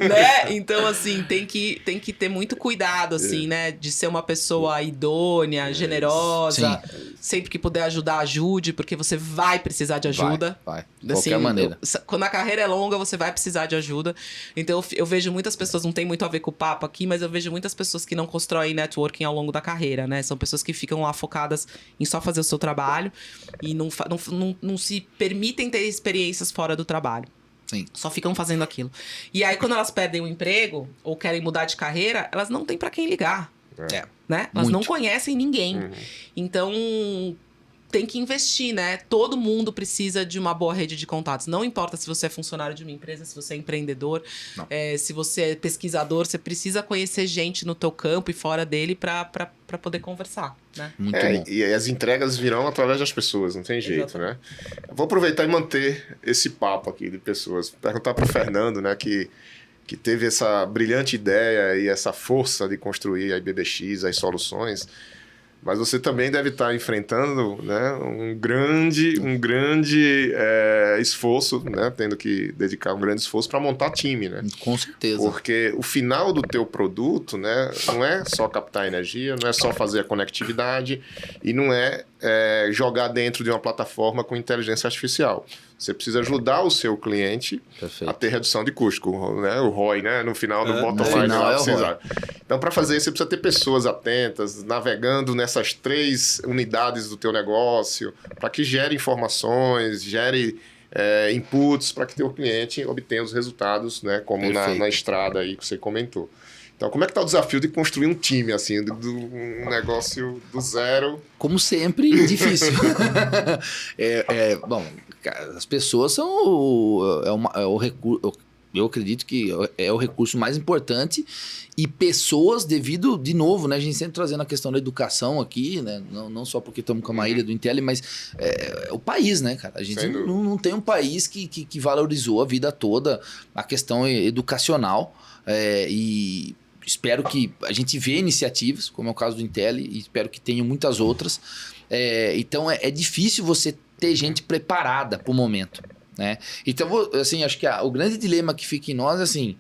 Né? Então, assim, tem que ter muito cuidado, assim, né? De ser uma pessoa idônea, generosa. Sim. Sempre que puder ajudar, ajude, porque você vai precisar de ajuda. Vai. De qualquer maneira. Quando a carreira é longa, você vai precisar de ajuda. Então, eu vejo muitas pessoas, não tem muito a ver com o papo aqui, mas eu vejo muitas pessoas que não constroem networking ao longo da carreira, né? São pessoas que ficam lá focadas em só fazer o seu trabalho e não se permitem ter experiências fora do trabalho. Sim. Só ficam fazendo aquilo. E aí, quando elas perdem o emprego ou querem mudar de carreira, elas não têm pra quem ligar. Né? Elas não conhecem ninguém. Então, tem que investir, né? Todo mundo precisa de uma boa rede de contatos. Não importa se você é funcionário de uma empresa, se você é empreendedor, se você é pesquisador, você precisa conhecer gente no teu campo e fora dele para poder conversar, né? Muito bom. E as entregas virão através das pessoas, não tem jeito, né? Vou aproveitar e manter esse papo aqui de pessoas. Perguntar para o Fernando, né, que teve essa brilhante ideia e essa força de construir a IBBX, as soluções, mas você também deve estar enfrentando, né, um grande esforço, né, tendo que dedicar um grande esforço para montar time, né? Com certeza. Porque o final do teu produto, né, não é só captar energia, não é só fazer a conectividade e não é jogar dentro de uma plataforma com inteligência artificial. Você precisa ajudar o seu cliente a ter redução de custo, né? O ROI, né? No final do bottom line. Então, para fazer isso, você precisa ter pessoas atentas, navegando nessas 3 unidades do teu negócio, para que gere informações, gere inputs, para que teu cliente obtenha os resultados, né? Como na estrada aí que você comentou. Então, como é que está o desafio de construir um time, assim, um negócio do zero? Como sempre, difícil. Bom, as pessoas são o recurso. Eu acredito que é o recurso mais importante e pessoas devido, de novo, né? A gente sempre trazendo a questão da educação aqui, né? Não só porque estamos com a Maíra do Intel, mas o país, né, cara? A gente não tem um país que valorizou a vida toda a questão educacional e espero que a gente vê iniciativas, como é o caso do Intel, e espero que tenha muitas outras. Então, é difícil você ter gente preparada para o momento, né? Então, assim, acho que o grande dilema que fica em nós, assim,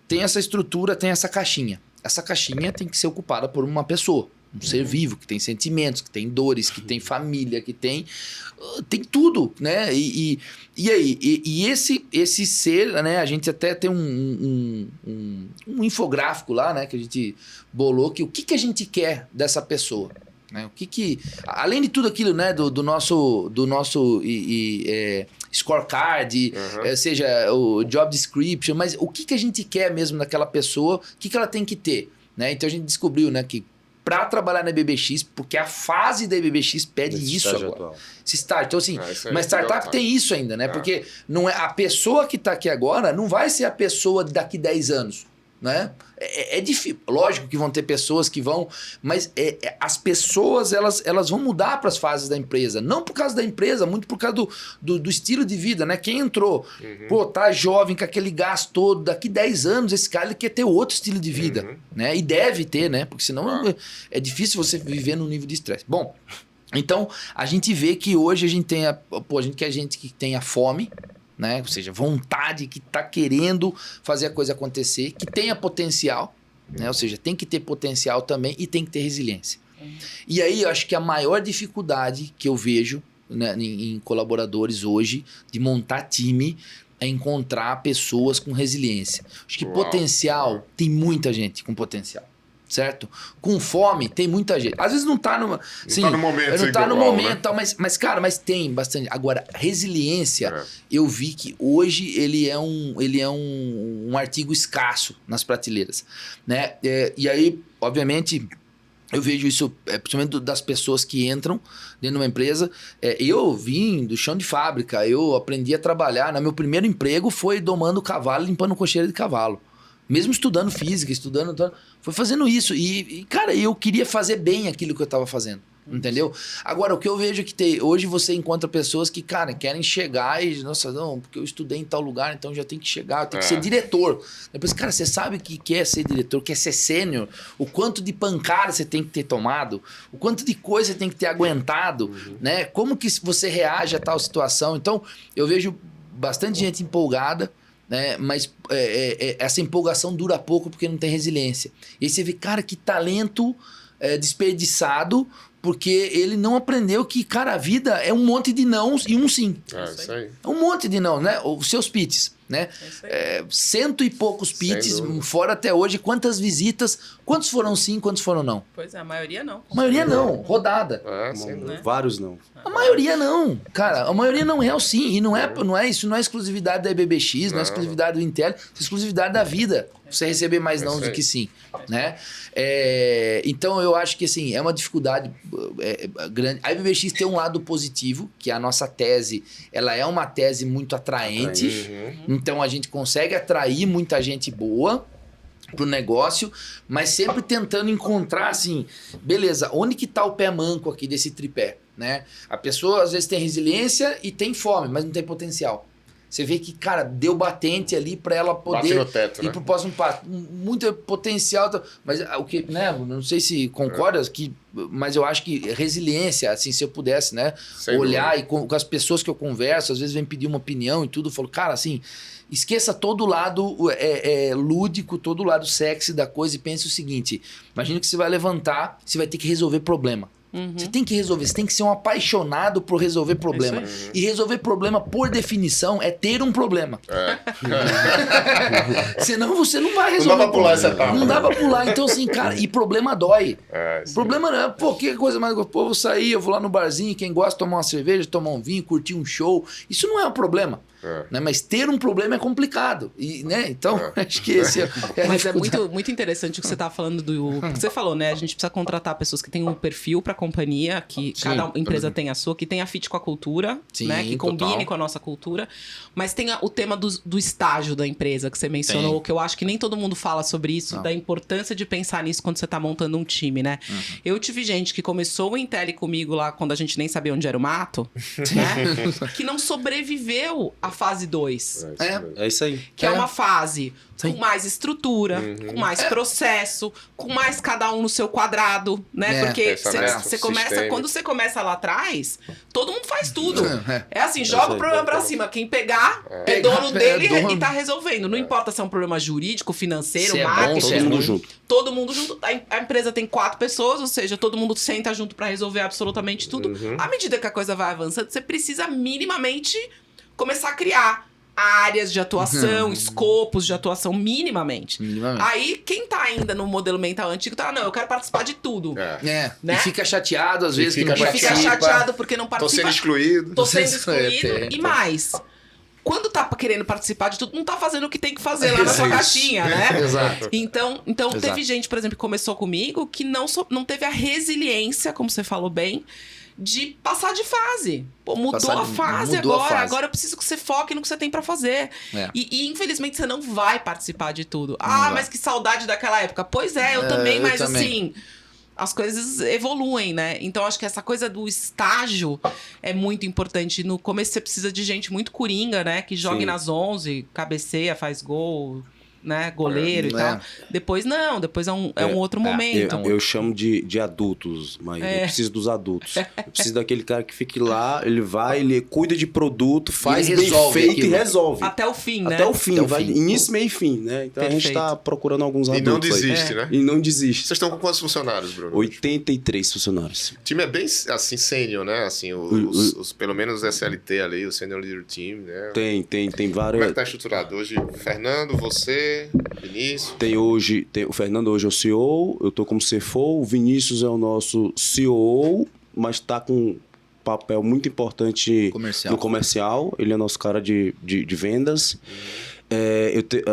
tem essa estrutura, tem essa caixinha. Essa caixinha tem que ser ocupada por uma pessoa, um ser vivo, que tem sentimentos, que tem dores, que tem família, que tem tudo, né? E aí, esse ser, né? A gente até tem um infográfico lá, né? Que a gente bolou, que o que a gente quer dessa pessoa, né? O que além de tudo aquilo, né? Do nosso scorecard, seja o job description, mas o que a gente quer mesmo daquela pessoa, o que ela tem que ter, né? Então a gente descobriu, né, que para trabalhar na IBBX, porque a fase da IBBX pede isso agora. Esse estágio. Então, assim, uma startup tem isso ainda, né? Porque não é, a pessoa que está aqui agora não vai ser a pessoa daqui 10 anos, né? É difícil. Lógico que vão ter pessoas que vão... Mas as pessoas, elas vão mudar para as fases da empresa. Não por causa da empresa, muito por causa do estilo de vida, né? Quem entrou, tá jovem, com aquele gás todo, daqui 10 anos, esse cara ele quer ter outro estilo de vida, né? E deve ter, né? Porque senão é difícil você viver num nível de estresse. Bom, então, a gente vê que hoje a gente tem a gente quer gente que tenha fome, né? Ou seja, vontade, que está querendo fazer a coisa acontecer, que tenha potencial, né? Ou seja, tem que ter potencial também e tem que ter resiliência. E aí eu acho que a maior dificuldade que eu vejo, né, em colaboradores hoje de montar time é encontrar pessoas com resiliência. Acho que Uau. potencial, tem muita gente com potencial. Certo? Com fome, tem muita gente. Às vezes não tá numa. Sim, tá no momento não tá no igual, momento, né? tal, mas, cara, mas tem bastante. Agora, resiliência, É. eu vi que hoje ele é um artigo escasso nas prateleiras. Né? E aí, obviamente, eu vejo isso, principalmente das pessoas que entram dentro de uma empresa. Eu vim do chão de fábrica, eu aprendi a trabalhar. Meu primeiro emprego foi domando cavalo, limpando cocheira de cavalo. Mesmo estudando física, foi fazendo isso. E, cara, eu queria fazer bem aquilo que eu estava fazendo. Entendeu? Agora, o que eu vejo é que hoje você encontra pessoas que, cara, querem chegar e... Nossa, não, porque eu estudei em tal lugar, então já tem que chegar, eu tenho que ser diretor. Depois, cara, você sabe o que é ser diretor, quer ser sênior, o quanto de pancada você tem que ter tomado, o quanto de coisa você tem que ter aguentado, né? Como que você reage a tal situação. Então, eu vejo bastante gente empolgada, né? Mas essa empolgação dura pouco porque não tem resiliência. E aí você vê, cara, que talento desperdiçado, porque ele não aprendeu que, cara, a vida é um monte de nãos e um sim. Isso aí. É um monte de não, né? Os seus pitches, né? isso aí. 100 e poucos pitches, Sem dúvida. fora até hoje. Quantas visitas? Quantos foram sim, quantos foram não? Pois é, a maioria não. A maioria não, rodada. Sem dúvida. Né? Vários não. A maioria não, cara. A maioria não é o sim. E não é isso, não é exclusividade da EBBX, não é exclusividade do Intel, é exclusividade da vida. Você receber mais não do que sim, né? Então eu acho que assim, é uma dificuldade grande. A EBBX tem um lado positivo, que a nossa tese, ela é uma tese muito atraente. Então a gente consegue atrair muita gente boa pro negócio, mas sempre tentando encontrar assim, beleza, onde que tá o pé manco aqui desse tripé, né? A pessoa às vezes tem resiliência e tem fome, mas não tem potencial. Você vê que, cara, deu batente ali para ela Bate poder no teto, ir né? pro próximo passo. Muito potencial, mas o que, né? Não sei se concordas, mas eu acho que resiliência, assim, se eu pudesse, né? Sem olhar dúvida. e com as pessoas que eu converso, às vezes vem pedir uma opinião e tudo, eu falo, cara, assim, esqueça todo o lado lúdico, todo o lado sexy da coisa e pense o seguinte: imagina que você vai levantar, você vai ter que resolver problema. Você tem que resolver, você tem que ser um apaixonado por resolver problema. E resolver problema, por definição, é ter um problema. Senão você não vai resolver. Não dá pra pular essa etapa. Não dá pra pular. Então, assim, cara, e problema dói. Isso Problema não é, pô, que coisa mais. Pô, vou sair, eu vou lá no barzinho, quem gosta tomar uma cerveja, tomar um vinho, curtir um show. Isso não é um problema. Né? Mas ter um problema é complicado. E, né? Então, acho que esse é a Mas é dificuldade. muito interessante o que você tá falando do... Você falou, né? A gente precisa contratar pessoas que tenham um perfil pra companhia, que Sim, cada empresa tem a sua, que tenha fit com a cultura, Sim, né? Que combine total. com a nossa cultura. Mas tem o tema do estágio da empresa que você mencionou, Tem. que eu acho que nem todo mundo fala sobre isso, Não. da importância de pensar nisso quando você tá montando um time, né? Eu tive gente que começou o Intel comigo lá quando a gente nem sabia onde era o mato, né? Que não sobreviveu à fase 2. É isso aí. Que é uma fase Sim. com mais estrutura, com mais processo, com mais cada um no seu quadrado, né? Porque Pensamento, você começa, sistema. quando você começa lá atrás, todo mundo faz tudo. É. É assim, joga o problema pra cima. Quem pegar é dono dele dono. e tá resolvendo. Não importa se é um problema jurídico, financeiro, Se é bom, marketing. se é Todo mundo ruim. junto. Todo mundo junto. A empresa tem 4 pessoas, ou seja, todo mundo senta junto pra resolver absolutamente tudo. À medida que a coisa vai avançando, você precisa minimamente começar a criar áreas de atuação, escopos de atuação, minimamente. Aí, quem tá ainda no modelo mental antigo, tá, não, eu quero participar de tudo. Né? Né? E fica chateado às vezes que fica não E fica participa. chateado porque não Tô participa. sendo excluído. Tô sendo Isso é, excluído. tem. E mais, quando tá querendo participar de tudo, não tá fazendo o que tem que fazer lá na sua Isso. caixinha, né? Exato. Então Exato. teve gente, por exemplo, que começou comigo que não teve a resiliência, como você falou bem, de passar de fase. Pô, mudou a fase agora. Agora eu preciso que você foque no que você tem pra fazer. É. E infelizmente você não vai participar de tudo. vai. Mas que saudade daquela época. Pois é, eu também, eu mas também. assim, as coisas evoluem, né? Então acho que essa coisa do estágio é muito importante. No começo você precisa de gente muito coringa, né? Que jogue Sim. nas 11, cabeceia, faz gol. né, goleiro e tal. Depois não, depois é um outro momento. Eu chamo de adultos, mas eu preciso dos adultos. Eu preciso daquele cara que fique lá, ele vai, ele cuida de produto, faz bem feito aquilo. E resolve. Até o fim, né? Até o fim, vai início, meio e fim, né? Então a gente tá procurando alguns adultos. E não desiste, né? E não desiste. Vocês estão com quantos funcionários, Bruno? 83 funcionários. O time é bem, assim, sênior, né? Assim, pelo menos o SLT ali, o Senior Leader Team, né? Tem várias... Como é que tá estruturado? Hoje, Fernando, você, Vinícius? O Fernando hoje é o CEO, eu tô como CFO, o Vinícius é o nosso COO, mas tá com um papel muito importante no comercial. Ele é nosso cara de vendas.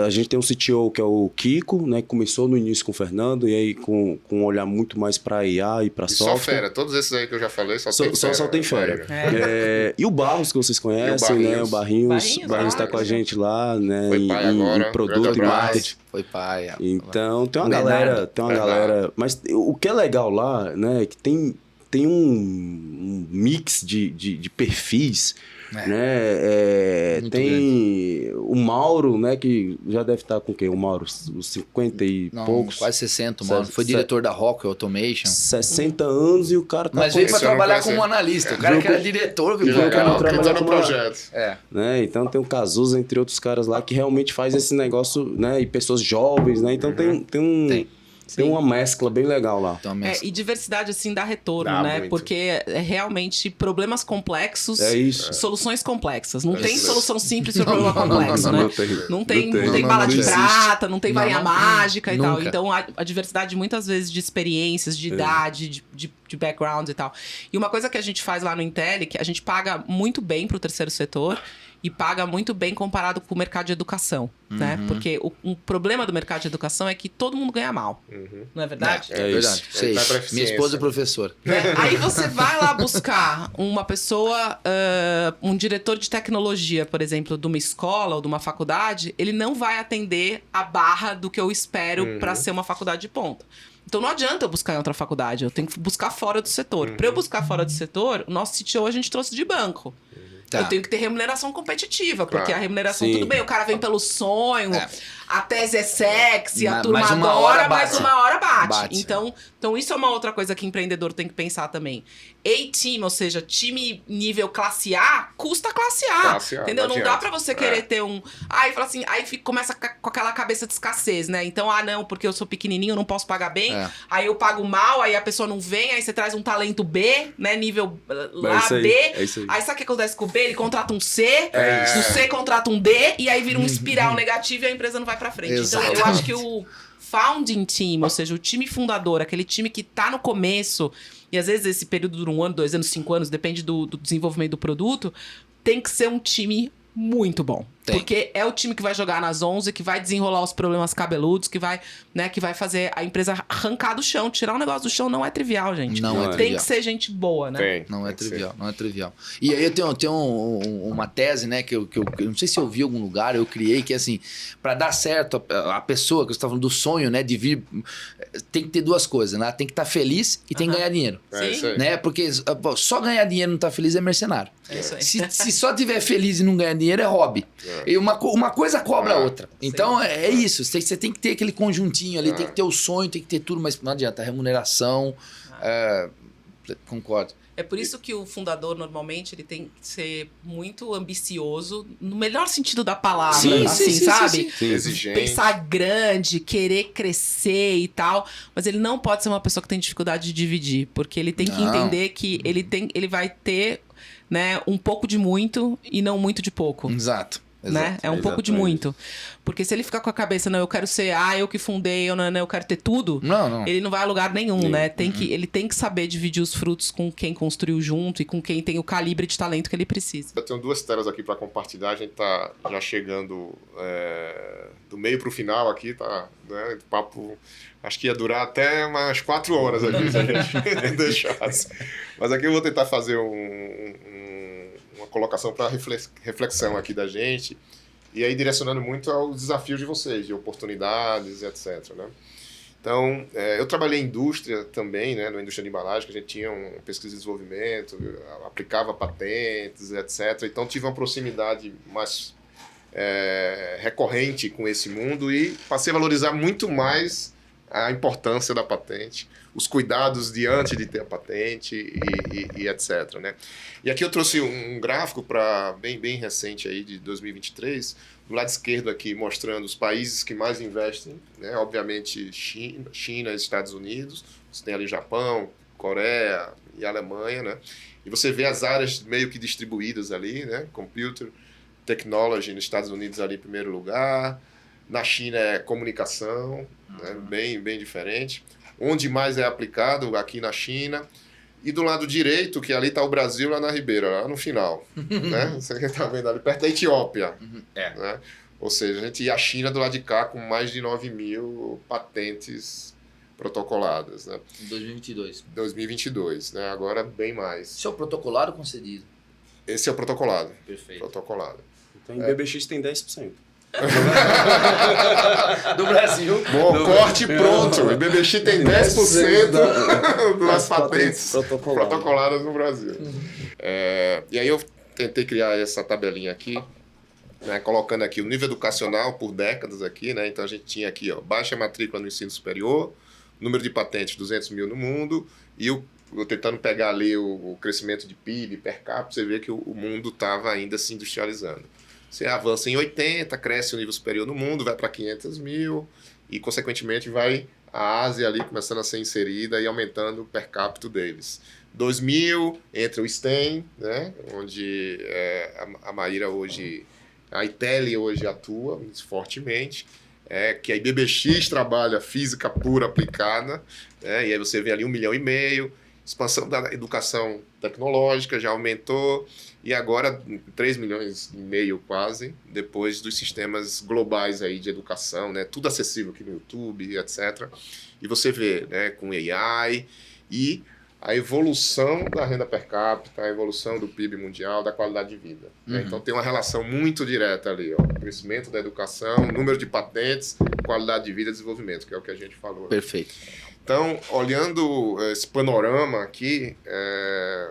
A gente tem um CTO que é o Kiko, né, que começou no início com o Fernando, e aí com um olhar muito mais para IA e para software. Só fera, todos esses aí que eu já falei, só tem fera. E o Barros, que vocês conhecem, né? O Barrinhos está com a gente lá, né? Em produto e marketing. Foi pai. Então tem uma galera. Mas o que é legal lá, né? É que tem um mix de perfis. Tem grande. O Mauro, né, que já deve estar com o quê? O Mauro, os 50 e poucos. Quase 60, o Mauro. Foi diretor da Rockwell Automation. 60 anos e o cara tá... Mas veio para trabalhar como analista. O cara que era diretor, viu? O cara trabalhar no projeto. Né? Então tem o Cazuza, entre outros caras lá, que realmente faz esse negócio, né? E pessoas jovens, né? Então tem uma mescla bem legal lá. E diversidade, assim, dá retorno, né? Muito. Porque é realmente problemas complexos, soluções complexas. Não tem solução simples para problema complexo, né? Não tem bala de prata, não tem varinha mágica e tal. Então, a diversidade, muitas vezes, de experiências, de idade, de background e tal. E uma coisa que a gente faz lá no Intel, que a gente paga muito bem pro terceiro setor, e paga muito bem comparado com o mercado de educação, né? Porque o problema do mercado de educação é que todo mundo ganha mal, não é verdade? É verdade. Minha esposa é professora. Aí você vai lá buscar uma pessoa, um diretor de tecnologia, por exemplo, de uma escola ou de uma faculdade, ele não vai atender a barra do que eu espero para ser uma faculdade de ponta. Então não adianta eu buscar em outra faculdade, eu tenho que buscar fora do setor. Para eu buscar fora do setor, o nosso CTO a gente trouxe de banco. Eu tenho que ter remuneração competitiva, porque a remuneração, tudo bem, o cara vem pelo sonho, a tese é sexy, a turma adora, mas uma hora bate. Então isso é uma outra coisa que empreendedor tem que pensar também. A-team, ou seja, time nível classe A, custa classe A. Entendeu? Não dá pra você querer ter um... Aí fala assim, começa com aquela cabeça de escassez, né? Então, não, porque eu sou pequenininho, eu não posso pagar bem. Aí eu pago mal, aí a pessoa não vem, aí você traz um talento B, né? Nível A, B. Aí sabe o que acontece com o B? Ele contrata um C, o C contrata um D, e aí vira uma espiral negativa e a empresa não vai pra frente. Exatamente. Então, eu acho que o founding team, ou seja, o time fundador, aquele time que tá no começo, e às vezes esse período dura 1 ano, 2 anos, 5 anos, depende do desenvolvimento do produto, tem que ser um time muito bom. Porque é o time que vai jogar nas 11, que vai desenrolar os problemas cabeludos, que vai fazer a empresa arrancar do chão. Tirar um negócio do chão não é trivial, gente. Tem que ser gente boa, né? Não é trivial. E aí eu tenho uma tese, né, que eu não sei se eu vi em algum lugar, eu criei, que é assim, para dar certo a pessoa, que você tá falando do sonho, né, de vir, tem que ter duas coisas, né? Tem que estar feliz e tem que ganhar dinheiro. Né? Porque só ganhar dinheiro e não estar feliz é mercenário. Se só tiver feliz e não ganhar dinheiro é hobby. E uma coisa cobra a outra. Então é isso. Você tem que ter aquele conjuntinho ali, tem que ter o sonho, tem que ter tudo, mas não adianta. A remuneração. Concordo. É por isso que o fundador, normalmente, ele tem que ser muito ambicioso, no melhor sentido da palavra, sabe? Exigente. Pensar grande, querer crescer e tal. Mas ele não pode ser uma pessoa que tem dificuldade de dividir, porque ele tem que entender que ele vai ter, né, um pouco de muito e não muito de pouco. Exato. Né? É um pouco de muito. Porque se ele ficar com a cabeça, não, eu quero ser, eu que fundei, eu quero ter tudo, ele não vai a lugar nenhum, né? Ele tem que saber dividir os frutos com quem construiu junto e com quem tem o calibre de talento que ele precisa. Eu tenho 2 telas aqui para compartilhar, a gente tá já chegando do meio pro final aqui, tá? Né? O papo acho que ia durar até umas 4 horas aqui, se a gente deixasse. Mas aqui eu vou tentar fazer uma colocação para reflexão aqui da gente, e aí direcionando muito aos desafios de vocês, de oportunidades, etc. Né? Então, eu trabalhei em indústria também, né, na indústria de embalagem, que a gente tinha pesquisa e desenvolvimento, aplicava patentes, etc. Então, tive uma proximidade mais recorrente com esse mundo e passei a valorizar muito mais a importância da patente, os cuidados diante de ter a patente e etc. Né? E aqui eu trouxe um gráfico bem recente aí, de 2023, do lado esquerdo aqui mostrando os países que mais investem, né? Obviamente China, Estados Unidos, você tem ali Japão, Coreia e Alemanha, né? E você vê as áreas meio que distribuídas ali, né? Computer Technology nos Estados Unidos ali em primeiro lugar, na China é comunicação, né? Bem diferente. Onde mais é aplicado, aqui na China. E do lado direito, que ali está o Brasil, lá na Ribeira, lá no final. Né? Você está vendo ali, perto da Etiópia. Né? Ou seja, e a China do lado de cá com mais de 9.000 patentes protocoladas. Né? Em 2022. 2022, né? Agora bem mais. Esse é o protocolado ou concedido? Esse é o protocolado. Perfeito. Protocolado. Então, em BBX tem 10%. Do Brasil. Bom, corte pronto. O BBX tem 10% das patentes protocoladas no Brasil. E aí eu tentei criar essa tabelinha aqui, né, colocando aqui o nível educacional por décadas aqui, né? Então a gente tinha aqui, ó, baixa matrícula no ensino superior, número de patentes 200 mil no mundo, e eu tentando pegar ali o crescimento de PIB per capita, você vê que o mundo estava ainda se industrializando. Você avança em 80, cresce o nível superior no mundo, vai para 500 mil e, consequentemente, vai a Ásia ali começando a ser inserida e aumentando o per capita deles. 2000, entra o STEM, né, onde a Maíra hoje, a ITELI hoje atua fortemente, que a IBBX trabalha física pura aplicada, né, e aí você vê ali 1,5 milhão, expansão da educação tecnológica já aumentou, e agora 3,5 milhões quase, depois dos sistemas globais aí de educação, né? Tudo acessível aqui no YouTube, etc. E você vê, né, com AI e a evolução da renda per capita, a evolução do PIB mundial, da qualidade de vida. Né? Então tem uma relação muito direta ali, ó, crescimento da educação, número de patentes, qualidade de vida e desenvolvimento, que é o que a gente falou. Perfeito. Então, olhando esse panorama aqui,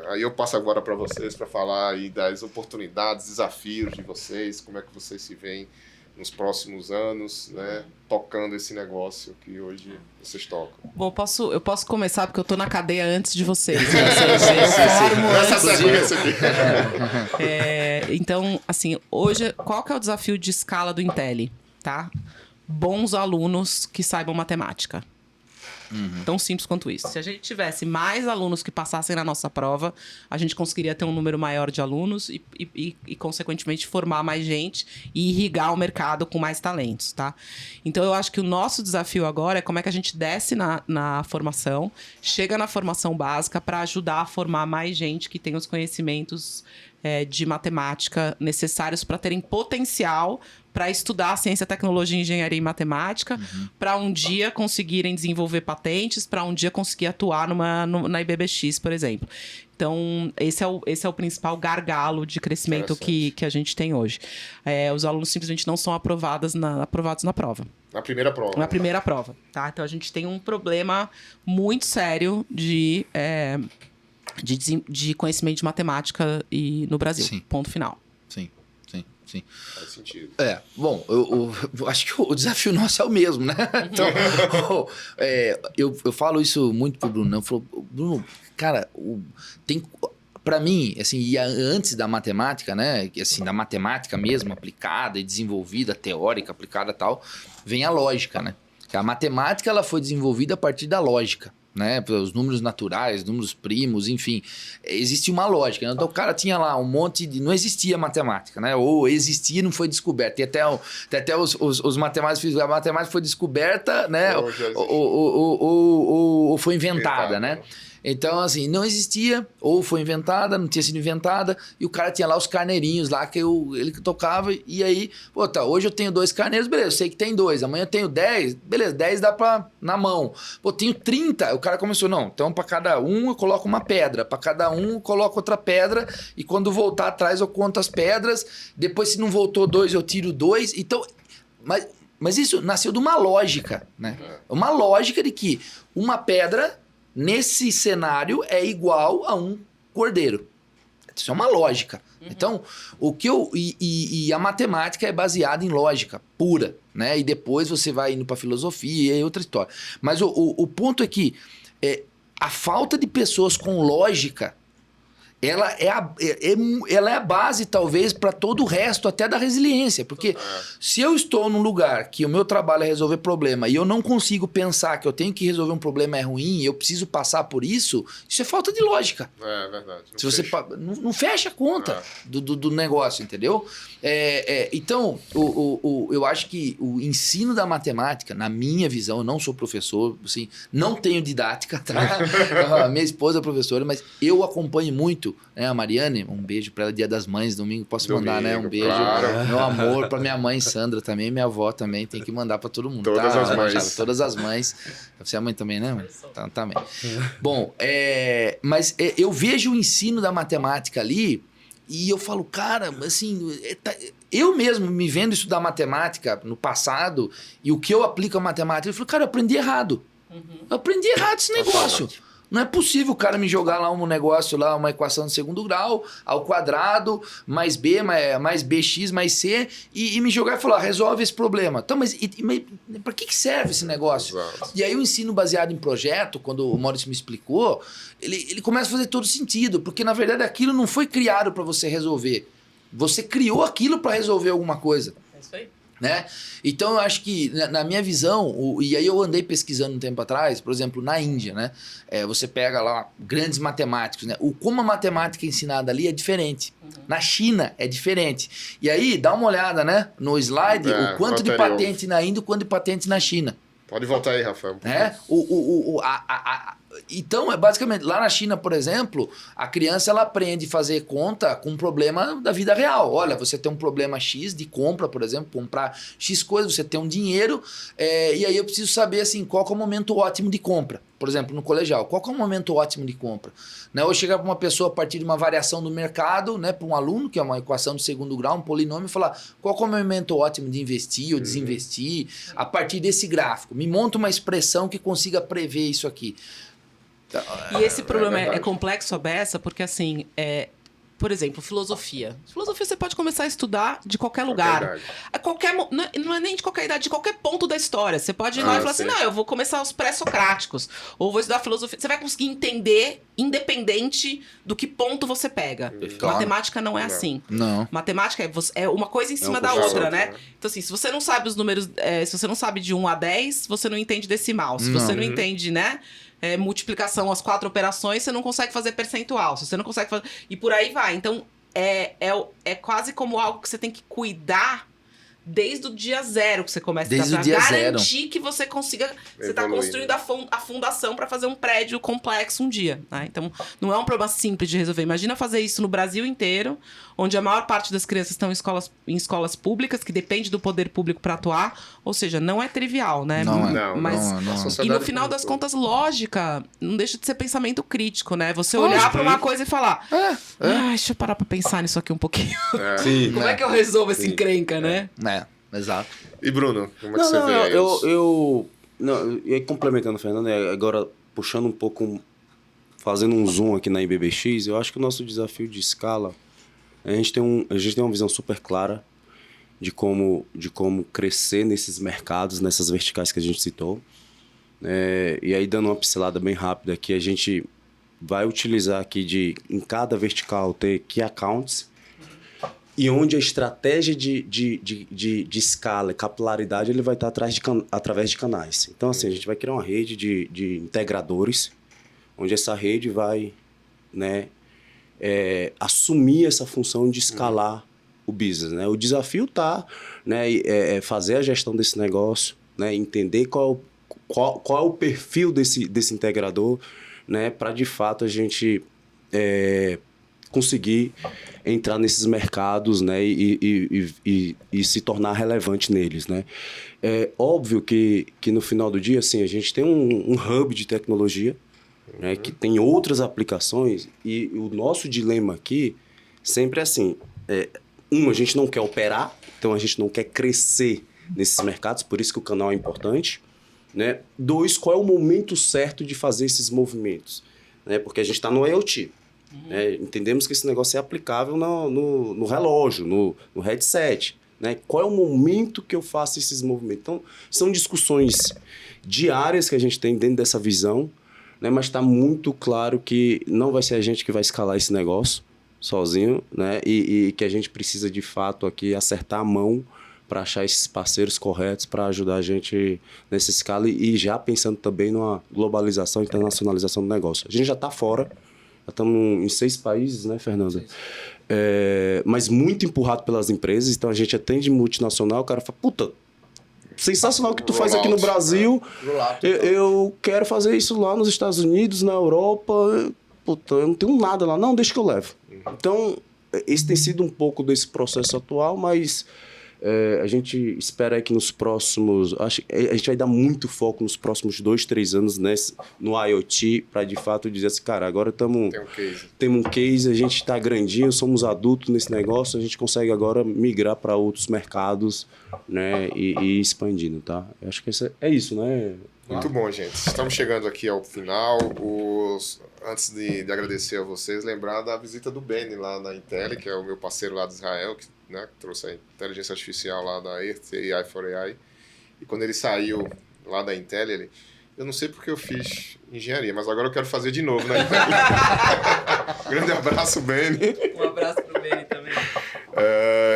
aí eu passo agora para vocês para falar aí das oportunidades, desafios de vocês, como é que vocês se veem nos próximos anos, né, tocando esse negócio que hoje vocês tocam. Bom, eu posso começar porque eu tô na cadeia antes de vocês. Nessa sequência aqui. Então, assim, hoje, qual que é o desafio de escala do Intelli? Tá? Bons alunos que saibam matemática. Tão simples quanto isso. Se a gente tivesse mais alunos que passassem na nossa prova, a gente conseguiria ter um número maior de alunos e consequentemente, formar mais gente e irrigar o mercado com mais talentos, tá? Então, eu acho que o nosso desafio agora é como é que a gente desce na formação, chega na formação básica para ajudar a formar mais gente que tem os conhecimentos de matemática necessários para terem potencial para estudar ciência, tecnologia, engenharia e matemática, para um dia conseguirem desenvolver patentes, para um dia conseguir atuar na IBBX, por exemplo. Então, esse é o principal gargalo de crescimento que a gente tem hoje. Os alunos simplesmente não são aprovados na prova. Na primeira prova. Na primeira prova, tá? Então, a gente tem um problema muito sério de conhecimento de matemática no Brasil. Sim. Ponto final. Sim. Faz sentido. Bom, eu acho que o desafio nosso é o mesmo, né? Então, eu falo isso muito pro Bruno. Eu falo, Bruno, cara, para mim, assim, e antes da matemática, né? Assim, da matemática mesmo, aplicada e desenvolvida, teórica, aplicada e tal, vem a lógica, né? A matemática, ela foi desenvolvida a partir da lógica. Né, os números naturais, números primos, enfim, existia uma lógica. Então o cara tinha lá um monte de... Não existia matemática, né? Ou existia e não foi descoberta. Tem até os matemáticos... A matemática foi descoberta, né? Ou foi inventada, né? Então, assim, não existia, ou foi inventada, não tinha sido inventada, e o cara tinha lá os carneirinhos lá que ele tocava, e aí, hoje eu tenho 2 carneiros, beleza, eu sei que tem 2, amanhã eu tenho 10, beleza, 10 dá na mão. Tenho 30, o cara começou, não, então para cada um eu coloco uma pedra, para cada um eu coloco outra pedra, e quando voltar atrás eu conto as pedras, depois se não voltou 2 eu tiro 2, então... Mas isso nasceu de uma lógica, né? Uma lógica de que uma pedra... Nesse cenário é igual a um cordeiro. Isso é uma lógica. Então, o que eu... E a matemática é baseada em lógica pura, né? E depois você vai indo para filosofia e é outra história. Mas o ponto é que a falta de pessoas com lógica, ela é a base, talvez, para todo o resto, até da resiliência. Porque se eu estou num lugar que o meu trabalho é resolver problema e eu não consigo pensar que eu tenho que resolver um problema é ruim e eu preciso passar por isso é falta de lógica. É verdade. Se você não fecha a conta do negócio, entendeu? Então, eu acho que o ensino da matemática, na minha visão, eu não sou professor, assim, não tenho didática, tá? Minha esposa é professora, mas eu acompanho muito, né, a Mariane, um beijo para ela, Dia das Mães, domingo, posso mandar, né? Um beijo, claro. meu amor, para minha mãe Sandra também, minha avó também, tem que mandar para todo mundo. Todas as mães. Thiago? Todas as mães. Você é mãe também, né, mãe? Então, também. Bom, mas eu vejo o ensino da matemática ali e eu falo, cara, assim, eu mesmo me vendo estudar matemática no passado e o que eu aplico a matemática, eu falo, cara, eu aprendi errado. Eu aprendi errado esse negócio. Não é possível o cara me jogar lá um negócio, lá uma equação de segundo grau, ao quadrado, mais B, mais BX, mais C, e me jogar e falar, resolve esse problema. Então, mas para que serve esse negócio? Exato. E aí o ensino baseado em projeto, quando o Maurício me explicou, ele começa a fazer todo sentido, porque na verdade aquilo não foi criado para você resolver. Você criou aquilo para resolver alguma coisa. É isso aí. Né? Então eu acho que na minha visão, e aí eu andei pesquisando um tempo atrás, por exemplo, na Índia, né? Você pega lá grandes matemáticos, né? Como a matemática ensinada ali é diferente. Na China é diferente. E aí dá uma olhada, né, no slide, o quanto de patente na Índia e o quanto de patente na China. Pode voltar aí, Rafael. Então, basicamente, lá na China, por exemplo, a criança ela aprende a fazer conta com um problema da vida real. Olha, você tem um problema X de compra, por exemplo, comprar X coisas, você tem um dinheiro, e aí eu preciso saber assim, qual que é o momento ótimo de compra. Por exemplo, no colegial, qual que é o momento ótimo de compra? Né? Ou chegar para uma pessoa a partir de uma variação do mercado, né, para um aluno, que é uma equação de segundo grau, um polinômio, e falar qual que é o momento ótimo de investir ou desinvestir a partir desse gráfico. Me monta uma expressão que consiga prever isso aqui. E esse problema é complexo a beça, porque assim, por exemplo, filosofia. Filosofia você pode começar a estudar de qualquer lugar. Não é nem de qualquer idade, de qualquer ponto da história. Você pode ir lá e falar assim, não, eu vou começar os pré-socráticos, ou vou estudar filosofia. Você vai conseguir entender, independente do que ponto você pega. Claro. Matemática não é assim. Não. Matemática é uma coisa em cima da outra, né? Então assim, se você não sabe os números, se você não sabe de 1 a 10, você não entende decimal. Se você não entende, né? Multiplicação, as 4 operações, você não consegue fazer percentual. Se você não consegue fazer... E por aí vai. Então, é quase como algo que você tem que cuidar desde o dia zero que você começa desde a o dia garantir zero. Que você consiga... Você está Evoluir, construindo né? a fundação para fazer um prédio complexo um dia. Né? Então, não é um problema simples de resolver. Imagina fazer isso no Brasil inteiro, onde a maior parte das crianças estão em escolas públicas, que depende do poder público para atuar. Ou seja, não é trivial, né? Não é. Não. E no final das contas, lógica não deixa de ser pensamento crítico, né? Você Lógico. olhar para uma coisa e falar... deixa eu parar para pensar nisso aqui um pouquinho. Sim. Como é que eu resolvo essa encrenca, né? Exato. E Bruno, como é que você vê aí? E aí, complementando o Fernando, agora puxando um pouco, fazendo um zoom aqui na IBBX, eu acho que o nosso desafio de escala, a gente tem uma visão super clara de como crescer nesses mercados, nessas verticais que a gente citou. E aí, dando uma pincelada bem rápida aqui, a gente vai utilizar aqui em cada vertical ter key accounts, e onde a estratégia de escala e capilaridade ele vai estar através de canais. Então, assim, a gente vai criar uma rede de integradores, onde essa rede vai, né, assumir essa função de escalar o business. Né? O desafio está, né, fazer a gestão desse negócio, né, entender qual é o perfil desse integrador, né, para, de fato, a gente conseguir entrar nesses mercados, né, e se tornar relevante neles, né. É óbvio que no final do dia, assim, a gente tem um hub de tecnologia, né, que tem outras aplicações, e o nosso dilema aqui sempre é assim, a gente não quer operar, então a gente não quer crescer nesses mercados, por isso que o canal é importante, né. 2, qual é o momento certo de fazer esses movimentos, né, porque a gente está no IoT. né? Entendemos que esse negócio é aplicável no relógio, no headset. Né? Qual é o momento que eu faço esses movimentos? Então, são discussões diárias que a gente tem dentro dessa visão, né? Mas está muito claro que não vai ser a gente que vai escalar esse negócio sozinho, né? E que a gente precisa, de fato, aqui acertar a mão para achar esses parceiros corretos para ajudar a gente nessa escala e já pensando também numa globalização e internacionalização do negócio. A gente já está fora, já estamos em 6 países, né, Fernando? Mas muito empurrado pelas empresas, então a gente atende multinacional, o cara fala, puta, sensacional o que tu faz aqui no Brasil, eu quero fazer isso lá nos Estados Unidos, na Europa, puta, eu não tenho nada lá, não, deixa que eu levo. Então, esse tem sido um pouco desse processo atual, mas a gente espera que nos próximos... a gente vai dar muito foco nos próximos 2, 3 anos no IoT para, de fato, dizer assim, cara, agora temos um case, a gente está grandinho, somos adultos nesse negócio, a gente consegue agora migrar para outros mercados, né, e expandindo, tá? Eu acho que é isso, né? Muito bom, gente. Estamos chegando aqui ao final. Antes de agradecer a vocês, lembrar da visita do Benny lá na Intel, que é o meu parceiro lá de Israel, que trouxe a inteligência artificial lá da Earth AI for AI. E quando ele saiu lá da Intel, eu não sei porque eu fiz engenharia, mas agora eu quero fazer de novo na Intel. Grande abraço, Benny. Um abraço pro Benny também.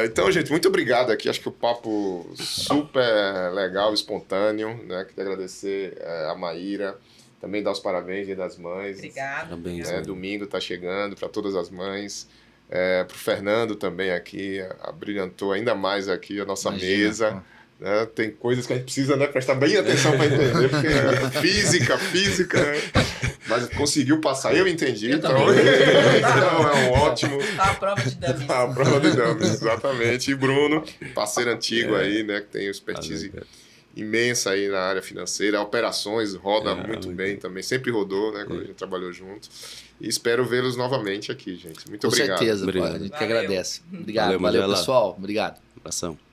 Então, gente, muito obrigado aqui. Acho que o papo super legal, espontâneo, né? Queria agradecer a Maíra, também dar os parabéns Dia das Mães. Obrigada. Domingo está chegando para todas as mães. Pro Fernando também aqui, abrilhantou ainda mais aqui a nossa mesa. Né? Tem coisas que a gente precisa, né, prestar bem atenção para entender, porque física, né? Mas conseguiu passar, eu entendi, então é um ótimo... Tá a prova de dummies. A prova de dummies, exatamente. E Bruno, parceiro antigo aí, né, que tem expertise imensa aí na área financeira, operações, roda muito bem também, sempre rodou, né, quando a gente trabalhou junto. E espero vê-los novamente aqui, gente. Muito obrigado. Com certeza, obrigado. A gente que agradece. Obrigado, Valeu pessoal. Obrigado. Abração.